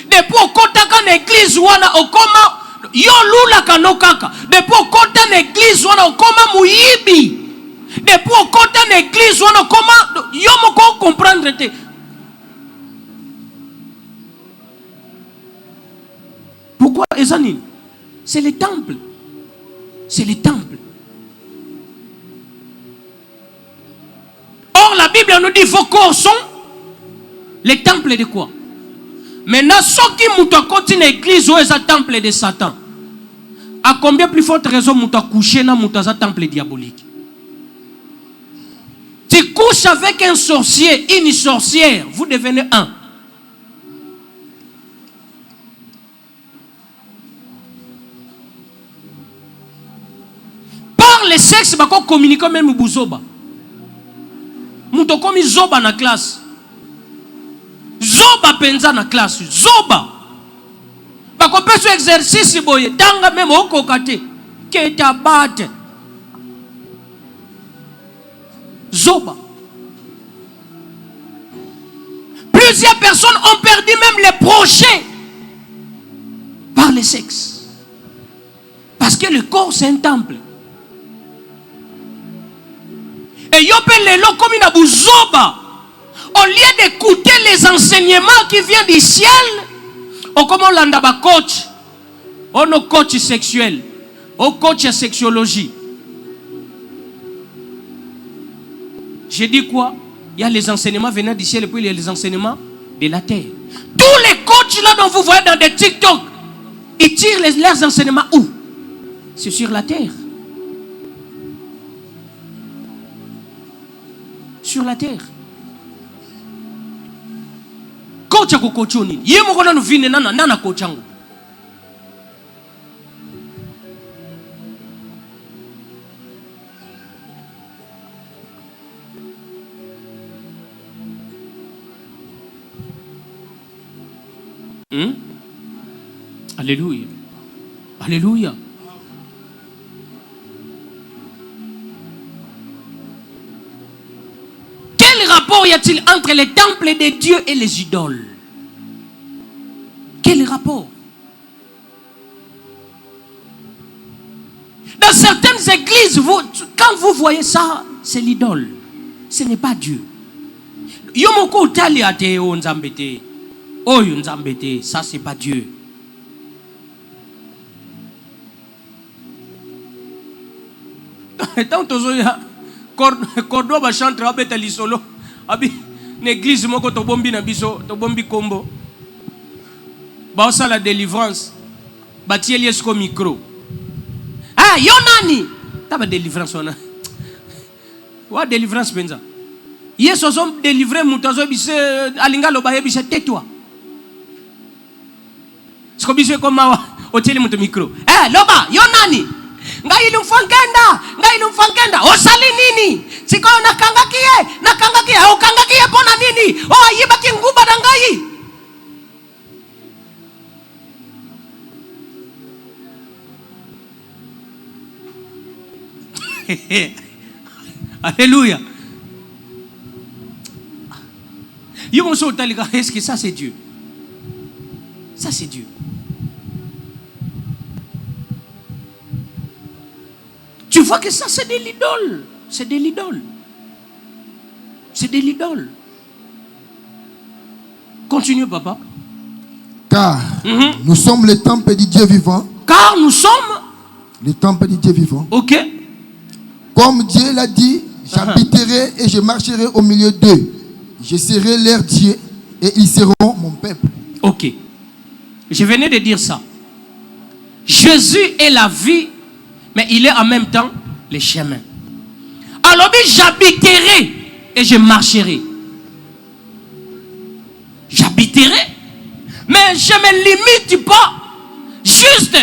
Depuis au côté d'une église, on a au comme yo lula kanokaka. Depuis au côté d'une église, on a au comme muibi. Depuis au côté d'une église, on a comme yo moko comprendre te. Pourquoi Ezanine? C'est le temple. C'est le temple. Or, la Bible nous dit vos corps sont les temples de quoi? Maintenant, ceux qui moutent à une église ou un temple de Satan, à combien plus forte raison moutent à coucher dans un temple diabolique? Tu couches avec un sorcier, une sorcière, vous devenez un. Le sexe va communiquer même au zoba. Muto komi zoba na classe. Zoba penza na classe. Zoba. Bako peso exercice boye. Tanga même au kokate. Keta bate. Zoba. Plusieurs personnes ont perdu même les projets par le sexe. Parce que le corps c'est un temple. Et yopelelo comme une abouzoba. Au lieu d'écouter les enseignements qui viennent du ciel, on commence l'andaba coach. On nos coach sexuel. On coach sexologie. J'ai dit quoi? Il y a les enseignements venant du ciel et puis il y a les enseignements de la terre. Tous les coachs là dont vous voyez dans des TikTok, ils tirent leurs enseignements où? C'est sur la terre. Sur la terre. coach ko coach nini? Ye moko na vine nana coach yangu. Alléluia. Alléluia. Quel rapport y a-t-il entre les temples de Dieu et les idoles? Quel rapport? Dans certaines églises, quand vous voyez ça, c'est l'idole. Ce n'est pas Dieu. Yomoko taliate o nzambete. Oh nzambete, ça c'est pas Dieu. Tant tozoya cordo ba chantre abeta lisolo abi l'église moko to bombi na biso to bombi kombo ba osa la délivrance ba tieli esko micro ah yo nani taba délivrance ona wa délivrance benza yeso som délivrer mutazo bise alinga lo ba yebise tais-toi sko bise ko mawa o tieli muto micro loba yo nani ngai lumfangenda osali nini siko nakangakie au kangakie pona nini ayiba kinguba dangai. Alléluia. Est-ce que ça c'est Dieu? Ça c'est Dieu. Tu vois que ça c'est de l'idole. C'est de l'idole. C'est de l'idole. Continue papa. Car nous sommes le temple du Dieu vivant. Car nous sommes le temple du Dieu vivant. Ok. Comme Dieu l'a dit, j'habiterai et je marcherai au milieu d'eux. Je serai leur Dieu et ils seront mon peuple. Ok. Je venais de dire ça. Jésus est la vie, mais il est en même temps le chemin. Alors j'habiterai et je marcherai. J'habiterai, mais je ne me limite pas juste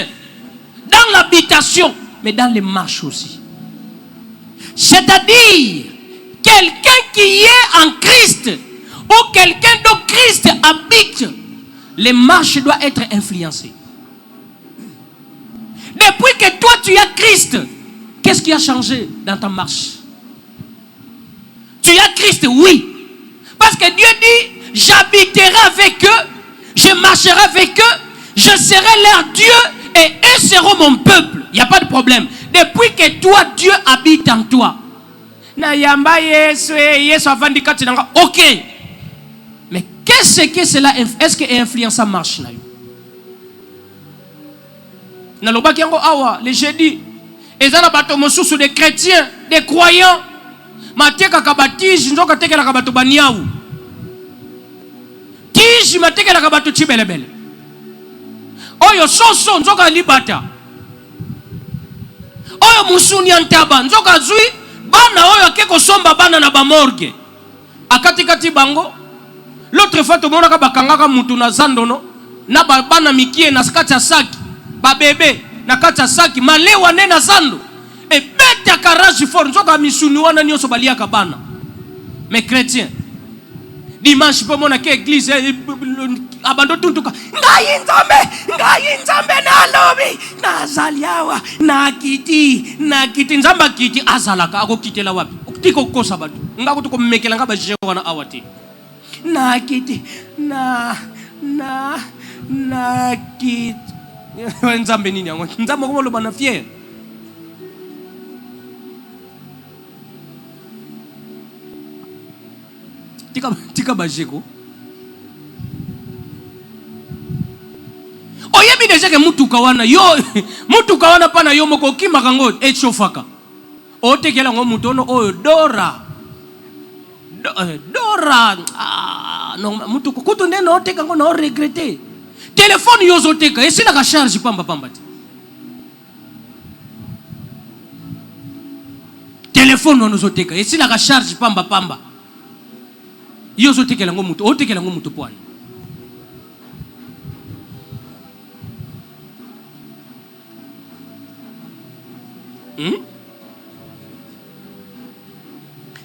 dans l'habitation, mais dans les marches aussi. C'est-à-dire, quelqu'un qui est en Christ ou quelqu'un dont Christ habite, les marches doivent être influencées. Depuis que toi tu as Christ, qu'est-ce qui a changé dans ta marche? Tu as Christ, oui. Parce que Dieu dit, j'habiterai avec eux, je marcherai avec eux, je serai leur Dieu et eux seront mon peuple. Il n'y a pas de problème. Depuis que toi, Dieu habite en toi. Ok. Mais qu'est-ce que cela? Est-ce que influence ça marche? Les jeudis, ils ont bateau mosusu des chrétiens, des croyants. Mateka kabatizi nzoka tekela kabato baniaou. Tiji matekela kabato chibelebele. Oyo soso nzoka libata. Oyo musuni antaba nzoka zui bana oyo keko somba bana na ba morgue. Akati kati bango. L'autre fois to monaka bakangaka mutu na zandono na bana mikie na skacha saki. Ba bébé na kacha saki malewa nena zando. Et bête à carrage fort, nous sommes misuni wana nyoso balia kabana. Mais chrétiens, dimanche pour mon église, abando tuntuka. Ngai nzambe na lobi, na zaliawa, na kiti nzamba kiti azalaka ako kitela wapi. Tiko kosa batu. Ngako tuko mekela ngaba jewa na awati. Na kiti na kiti. Nzambe nini yango? Nzambe ko lo bana fier. Tika bajeko. Oyebi deja ke mutuka wana yo mutuka wana pana yo moko kimaka ngo echofaka. Otekela ngo mutono oyo dora. Non mutuka kuto ndeno oteka ngo na regretter. Téléphone yo zoteka esila ka charge pamba ti. Téléphone ono zoteka esila ka charge pamba. Yozo tekela ngo mutu, o tekela ngo mutu pwani.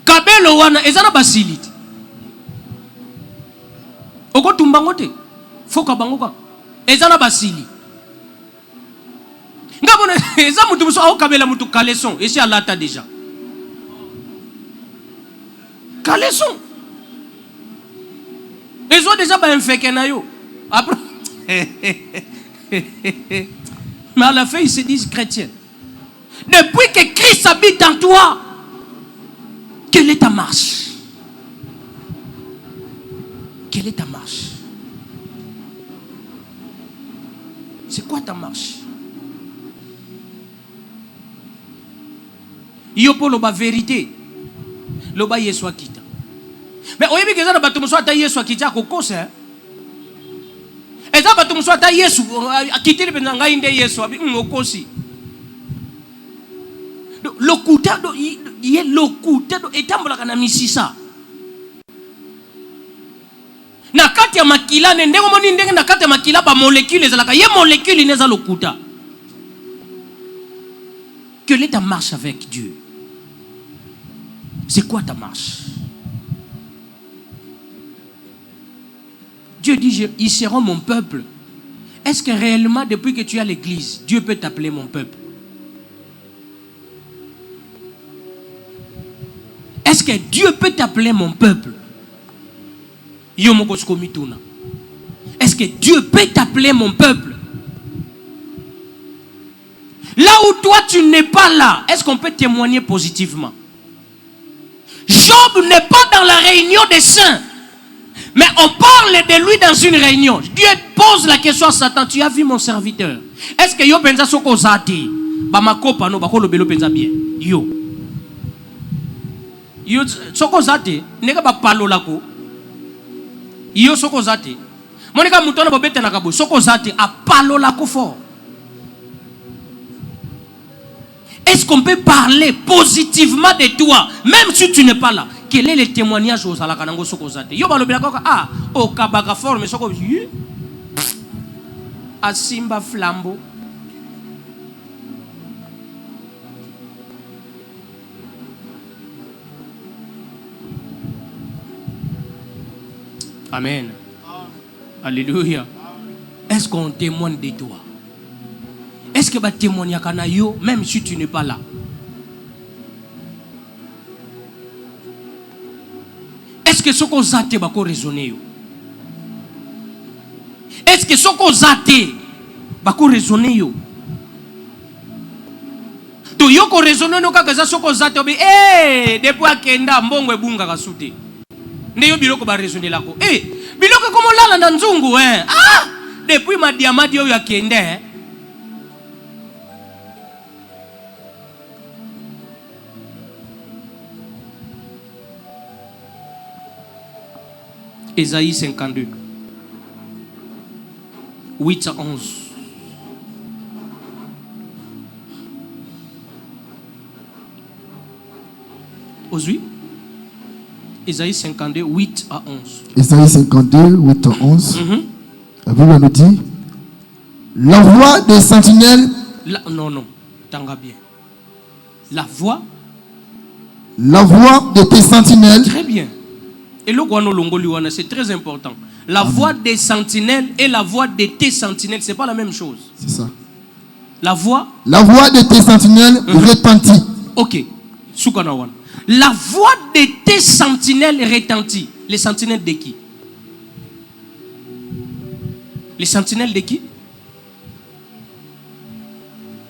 kabelo wana ezana basilite oko tumbango te foka bango ka ezana basili ngabona eza mutu muso au kabela mutu caleçon esi alata déjà caleçon ils ont déjà infecté na yo après mais à la fin ils se disent chrétiens. Depuis que Christ habite en toi, quelle est ta marche? Quelle est ta marche? C'est quoi ta marche? Yo pour la vérité, loba Yesu akita. Mais oyebi que ça na bato muso ata Yesu akita kokosa. Eza bato muso ata Yesu akiteli penza ngai nde Yesu abi ngokosi. Lokuta do ye lokuta do etambola kana misisa. Na kati ya makila ndenge moni ndenge na kati ya makila ba molécule ezalaka ye molécule neza lokuta. Quelle est ta marche avec Dieu? C'est quoi ta marche? Dieu dit, ils seront mon peuple. Est-ce que réellement, depuis que tu es à l'église, Dieu peut t'appeler mon peuple? Est-ce que Dieu peut t'appeler mon peuple? Est-ce que Dieu peut t'appeler mon peuple? Là où toi tu n'es pas là, est-ce qu'on peut témoigner positivement? Job n'est pas dans la réunion des saints, mais on parle de lui dans une réunion. Dieu pose la question à Satan, tu as vu mon serviteur? Est-ce que yo pensa soko zati? Ba makopa no bakolo belo pensa bien. Yo soko zati neka ba palo lako. Yo soko zati. Monika mutona bobete na kabo soko zati a palo lako fort. Est-ce qu'on peut parler positivement de toi, même si tu n'es pas là? Quel est le témoignage aux alakanango sokozate? Yo balobela ko ah o kabaka forme soko asimba flambo. Amen. Alléluia. Est-ce qu'on témoigne de toi? Est-ce que va témoigner à yo même si tu n'es pas là? Est-ce que ce qu'on zate va raisonner? Est-ce que ce qu'on zate va raisonner? To yo ko raisonner no kaka za soko zate obi depuis akenda mbongo ebunga kasute. Nde yo biloko ba raisonner lako. Biloko komo lala na nzungu depuis ma diamadi yo yakende Ésaïe 52, 8 à 11. Aujourd'hui, Ésaïe 52, 8 à 11. Ésaïe 52, 8 à 11. La Bible nous dit, la voix des sentinelles. Non, t'engas bien. La voix de tes sentinelles. Très bien. Et le Guano c'est très important. La voix des sentinelles et la voix de tes sentinelles, c'est pas la même chose. C'est ça. La voix de tes sentinelles retentit. Ok. Soukanawan. La voix de tes sentinelles retentit. Les sentinelles de qui? Les sentinelles de qui?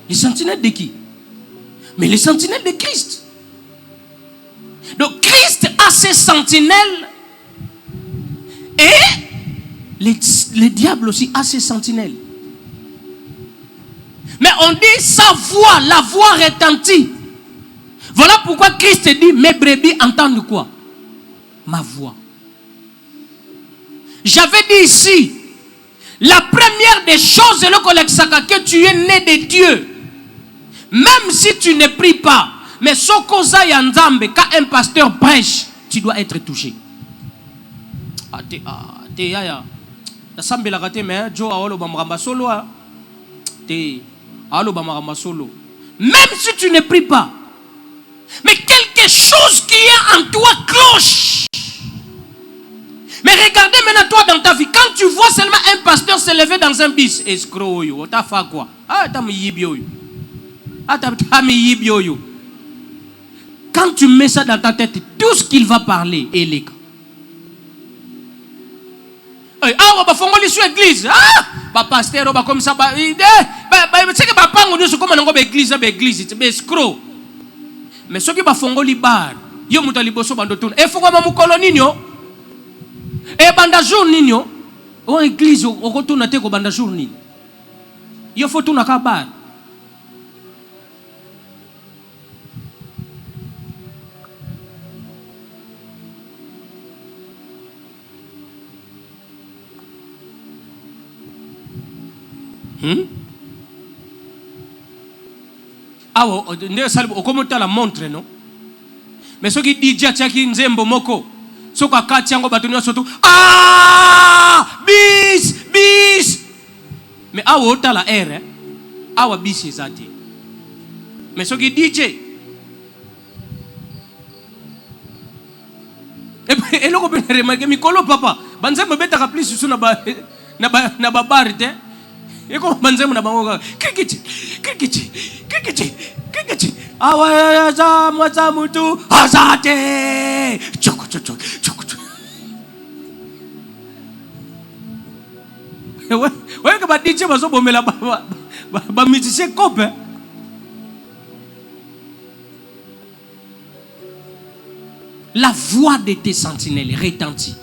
Les sentinelles de qui? Mais les sentinelles de Christ. Donc Christ a ses sentinelles et le diable aussi a ses sentinelles. Mais on dit sa voix, la voix retentit. Voilà pourquoi Christ dit mes brebis entendent quoi? Ma voix. J'avais dit ici, la première des choses est que tu es né de Dieu. Même si tu ne pries pas. Mais Sokoza Yanzambe, quand un pasteur prêche, tu dois être touché. Yaya. La sambe la gâte, mais Joe a olo bamramba solo. Alo bamramba solo. Même si tu ne pries pas. Mais quelque chose qui est en toi cloche. Mais regardez maintenant toi dans ta vie. Quand tu vois seulement un pasteur se lever dans un bus. Escroc, t'as fait quoi? Ah, t'as mis yibio. Ah, t'as mis yibio. Quand tu mets ça dans ta tête, tout ce qu'il va parler est les cas. Ah, on va faire l'église. Ah, pasteur, on comme ça. C'est que papa, on dit comment on va l'église, c'est escroc. Mais ce qui va faire les bar, yo mutali bosso bandotoun. Et faut que mukolo ninyo. Et banda jour ninyo. O église, o retourne te ko banda jour ni. Yo faut tout na ka bar. Ah, on la montre, non? Mais ce qui dit Djatchaki Nzembo Moko, ce qui a Katiango Batonia surtout, ah, bis. Mais ah, on a la R, ah, bis est zati. Mais ce qui dit Dj, et là, on peut remarquer, Mikolo papa, Banzem beta rappelé sur na babarite. Et comment Banzem na bangoga, kikiti. Awaza mwazamutu azate. Choko. Ouais que ba DJ bazo bomela ba musicien copain. La voix de tes sentinelles retentit.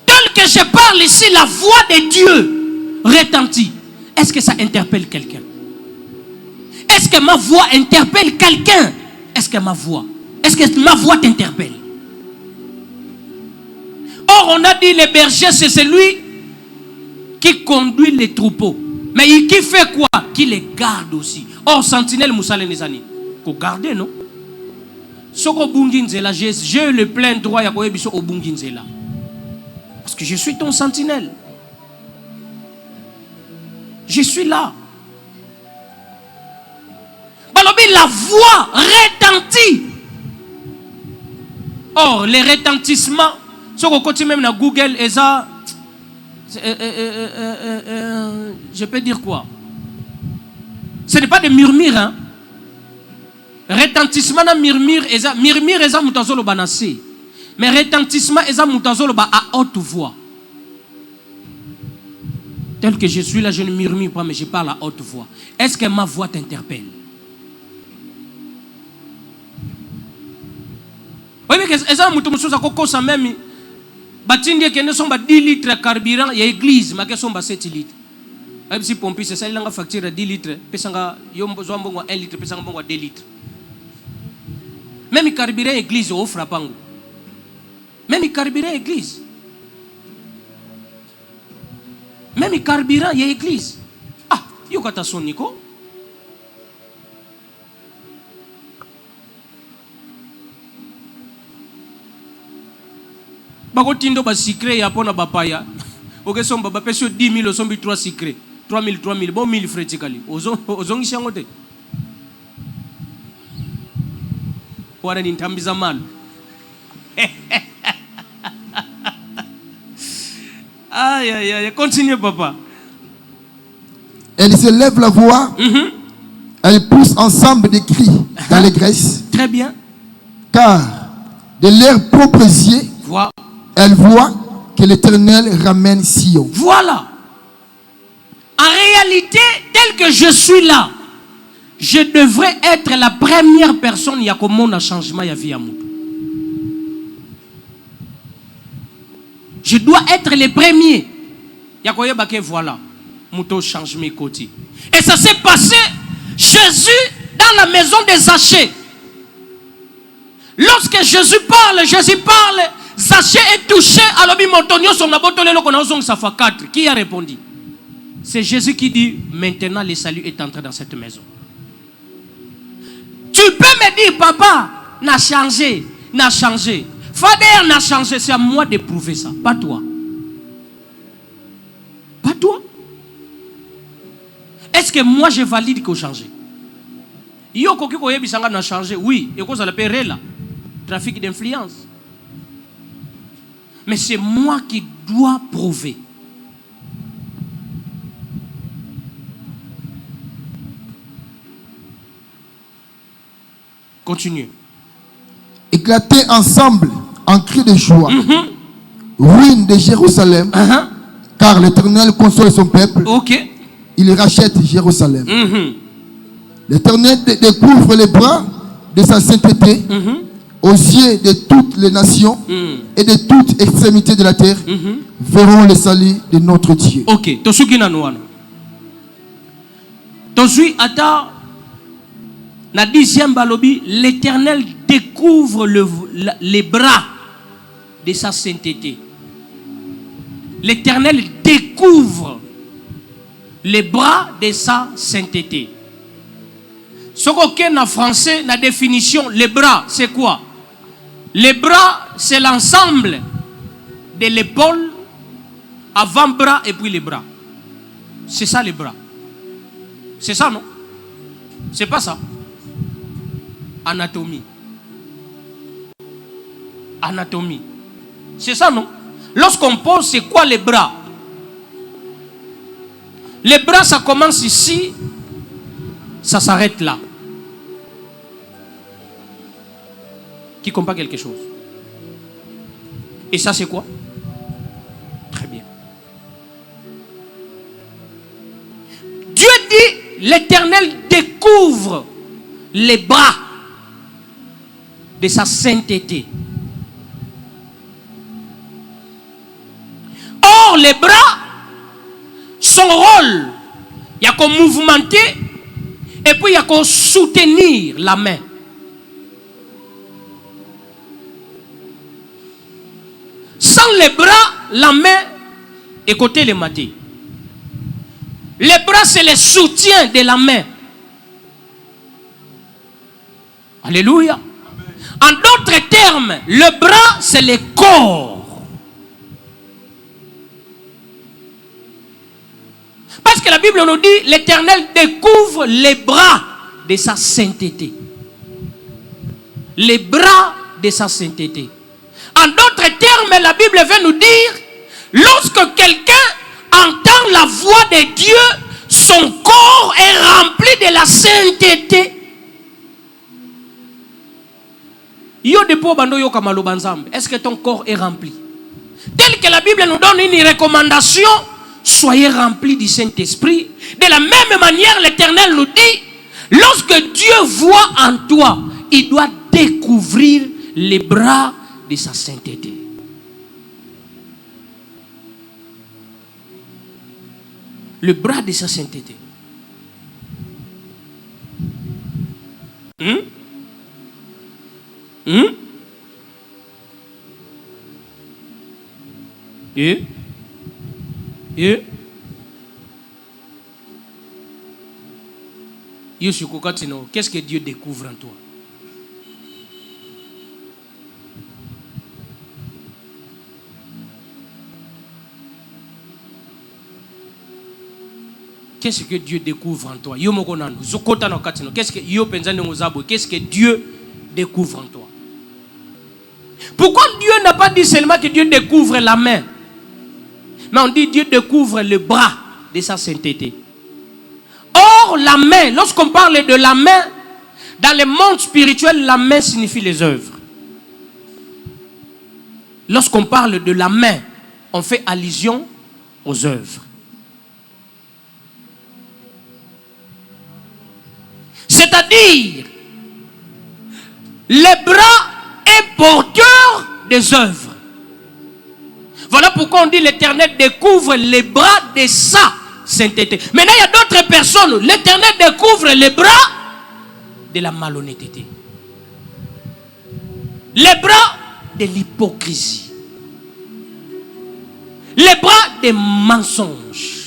Tel que je parle ici, la voix de Dieu retentit. Est-ce que ça interpelle quelqu'un? Est-ce que ma voix interpelle quelqu'un? Est-ce que ma voix t'interpelle? Or, on a dit le berger, c'est celui qui conduit les troupeaux. Mais qui fait quoi? Qui les garde aussi. Or, sentinelle Moussale Nizani. Faut garder, non? Soko Bunginzela, j'ai le plein droit à au Bunginzela. Parce que je suis ton sentinelle. Je suis là. La voix retentit. Or, les retentissements, ce qu'on continue même dans Google, et ça, je peux dire quoi? Ce n'est pas des murmures, hein? Retentissement na murmure, et ça, moutazolo banasé. Mais retentissement, et ça, moutazolo ba à haute voix. Tel que je suis là, je ne murmure pas, mais je parle à haute voix. Est-ce que ma voix t'interpelle? Oui, mais est-ce que ça même batindi que ne sont pas 10 litres de carburant, il y a église, mais que sont pas 7 litres. Même si pompier, c'est ça, il a facture de 10 litres, pesanga yombo zombo 1 litre, pesanga 2 litres. Même le carburant église offre à pango. Même le carburant église. Même le carburant il y a église. Ah, il y a son Nico. Bako tindo ba secret ya pona bapaya. Oke somba ba peso 10 000 sombi 3 secret. 3 000 bon 1000 frais tikali. Ozongi shangote. Wara ni ntambiza mal. Aïe, continue papa. Elle se lève la voix. Elle pousse ensemble des cris d'allégresse. Très bien. Car de leurs propres yeux, elle voit que l'Éternel ramène Sion. Voilà. En réalité, tel que je suis là, je devrais être la première personne qui a un changement à vie à moi. Je dois être le premier. Voilà. Mouto change mes côtés. Et ça s'est passé, Jésus, dans la maison des Zachée. Lorsque Jésus parle, Zachée est touché. Alors, qui a répondu? C'est Jésus qui dit, maintenant le salut est entré dans cette maison. Tu peux me dire, papa, n'a changé. Fader n'a changé. C'est à moi de prouver ça, pas toi. Pas toi. Est-ce que moi je valide qu'il a changé? Yo koki koyebisanga na changer, oui, et cause à la paix là. Trafic d'influence. Mais c'est moi qui dois prouver. Continue. Éclater ensemble en cris de joie. Ruine de Jérusalem. Car l'Éternel console son peuple. Ok. Il rachète Jérusalem. L'Éternel découvre les bras de sa sainteté aux yeux de toutes les nations et de toute extrémité de la terre verront le salut de notre Dieu. Ok. Tosuki na nouana. Tosui ata na 10e balobi, l'Éternel découvre les bras de sa sainteté. L'Éternel découvre les bras de sa sainteté. Ce qu'on a en français, la définition, les bras, c'est quoi? Les bras, c'est l'ensemble de l'épaule, avant-bras et puis les bras. C'est ça les bras. C'est ça, non? C'est pas ça. Anatomie. Anatomie. C'est ça, non? Lorsqu'on pose, c'est quoi les bras? Les bras, ça commence ici, ça s'arrête là. Qui comprend quelque chose? Et ça, c'est quoi? Très bien. Dieu dit, l'Éternel découvre les bras de sa sainteté. Or, les bras, son rôle, il y a qu'on mouvementer et puis il y a qu'on soutenir la main. Sans les bras, la main est côté les matés. Les bras, c'est le soutien de la main. Alléluia. En d'autres termes, le bras, c'est le corps. Parce que la Bible nous dit, l'Éternel découvre les bras de sa sainteté. Les bras de sa sainteté. En d'autres termes, la Bible veut nous dire, lorsque quelqu'un entend la voix de Dieu, son corps est rempli de la sainteté. Est-ce que ton corps est rempli? Tel que la Bible nous donne une recommandation, soyez remplis du Saint-Esprit. De la même manière, l'Éternel nous dit, lorsque Dieu voit en toi, il doit découvrir les bras de sa sainteté. Le bras de sa sainteté. Qu'est-ce que Dieu découvre en toi? Qu'est-ce que Dieu découvre en toi? Qu'est-ce que Dieu découvre en toi? Pourquoi Dieu n'a pas dit seulement que Dieu découvre la main? Mais on dit Dieu découvre le bras de sa sainteté. Or, la main, lorsqu'on parle de la main, dans le monde spirituel, la main signifie les œuvres. Lorsqu'on parle de la main, on fait allusion aux œuvres. C'est-à-dire, les bras est porteur des œuvres. Voilà pourquoi on dit l'Éternel découvre les bras de sa sainteté. Maintenant, il y a d'autres personnes. L'Éternel découvre les bras de la malhonnêteté. Les bras de l'hypocrisie. Les bras des mensonges.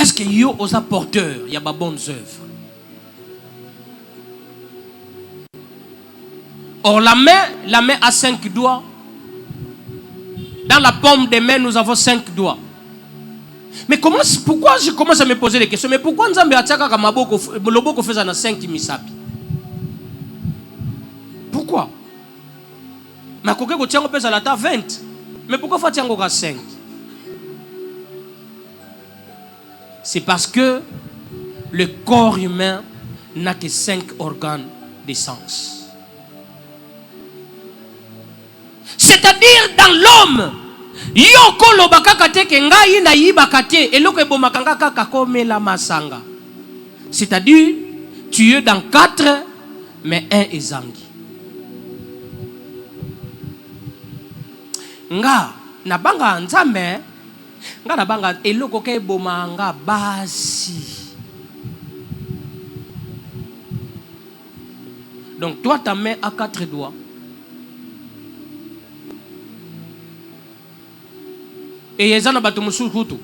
Est-ce que yo osa porteur, il y a pas bonnes œuvres? Or la main a 5 doigts. Dans la paume des mains, nous avons 5 doigts. Mais pourquoi je commence à me poser des questions? Mais pourquoi Nzambe ataka ka maboko loboko feza na 5 misapi? Pourquoi? Mais koke ko tiango pesa la ta 20. Mais pourquoi fa tiango ka 5? C'est parce que le corps humain n'a que 5 organes de sens. C'est-à-dire dans l'homme, yoko lobaka kate ke ngai na yibaka te eloko ebomaka kaka kakomela masanga. C'est-à-dire tu es dans 4 mais 1 ezangi. Nga na banga Nzambe, nga na banga eloko ke ebomanga basi. Donc toi ta main a 4 doigts. Et ezana bato musukutu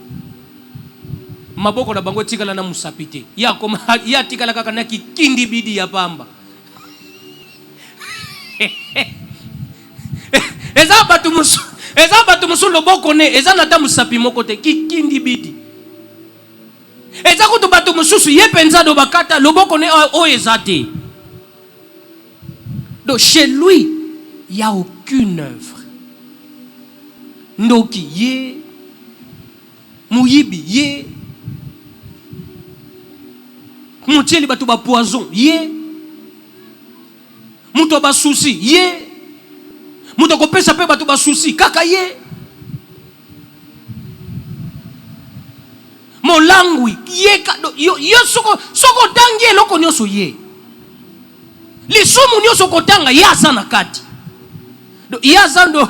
maboko na bango tikala na musapite ya koma ya tikala kaka na kindi bidi ya pamba. Eza bato musu loboko ne ezana ta musapi moko te kindi bidi. Eza kutu bato mususu ye penza do bakata loboko ne o ezate. Donc chez lui il y a aucune œuvre. Ndoki ye Mouyibi ye Moutieli bato ba poison ye Muto ba souci ye Muto ko pesa pe bato ba souci kaka ye Molangwi ye yo soko tangi eloko nyoso ye lisumu nyoso kotanga ya sana kati do ya zando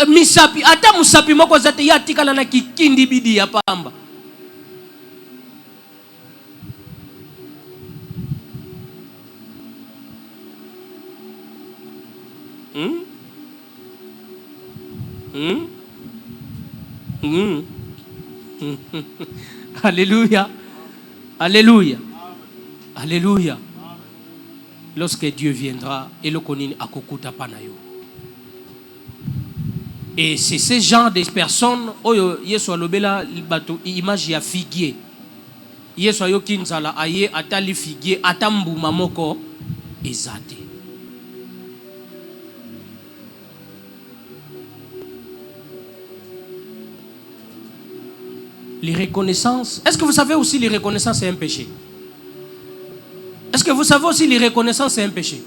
misapi ata musapi moko zate ya tikala na kindi bidi ya pamba. Alléluia. Alléluia. Alléluia. Lorsque Dieu viendra et le konini akokuta panayo. Et c'est ce genre de personnes oyo yeso alobela bato image ya figuier. Yeso ayo kinzala aye atali figuier atambuma moko ezate. Les reconnaissances. Est-ce que vous savez aussi les reconnaissances c'est un péché? Est-ce que vous savez aussi les reconnaissances c'est un péché?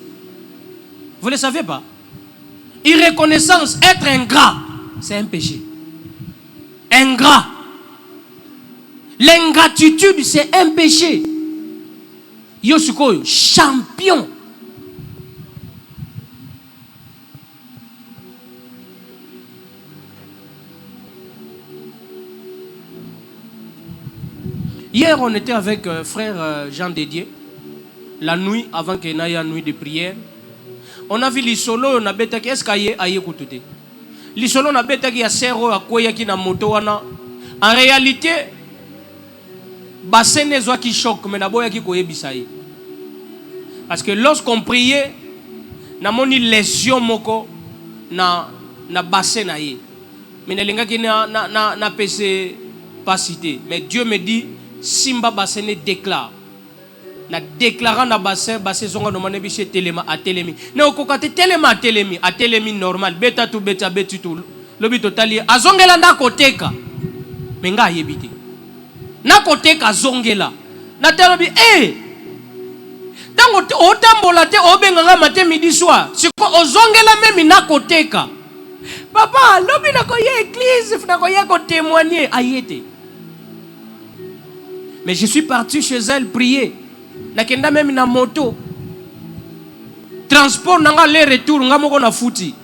Vous ne le savez pas? Irreconnaissance, être ingrat, c'est un péché. Ingrat. L'ingratitude, c'est un péché. Yosuko, champion. Hier, on était avec frère Jean Dédier, la nuit, avant qu'il y ait une nuit de prière. On a vu les solos, on a bêta qui est-ce qu'il y a écouté. Les solos, on a bêta qui a serro à quoi qui na moto wana. En réalité, bassin n'est pas qui choque, mais d'abord qui koye bisaï. Parce que lorsqu'on priait, na moni lésion moko na bassin na yé. Mais na linga qui na pc pas cité. Mais Dieu me dit simba bassin déclare. Na déclarant na bassin zonga no manebi chez telema a telemi na okokate telema a telemi normal beta tu lobi totali azongela nda koteka menga yebite na koteka zongela na telobi tango otambola te obenga matin midi soir siko ozongela memi na koteka papa lobi na ko ye église na ko ye ko témoigner ayete. Mais je suis parti chez elle prier. Nakenda même na moto transport nanga les retour nga moko na fouti.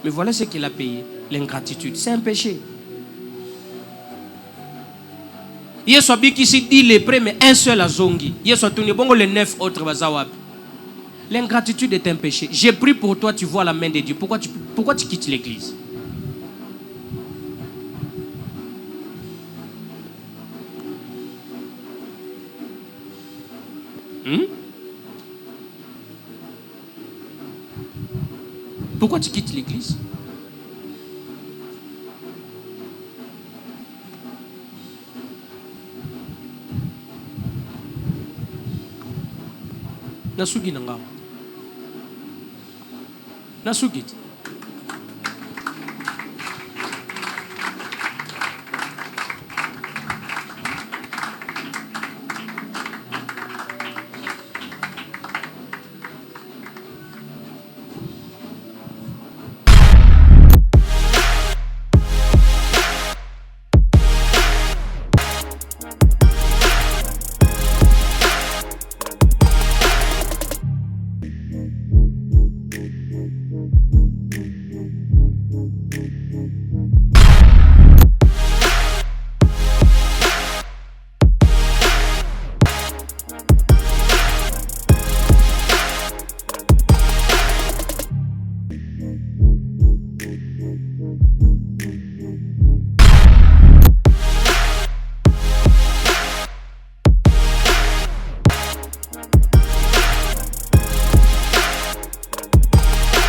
Mais voilà ce qu'il a payé, l'ingratitude, c'est un péché. Yesu abiki si dit les prêts mais un seul a zongi. Yesu tourné bongo les 9 autres bazawab. L'ingratitude est un péché. J'ai pris pour toi, tu vois la main de Dieu. Pourquoi tu quittes l'église? Pourquoi tu quittes l'église? Nasugi nanga. Nasugit.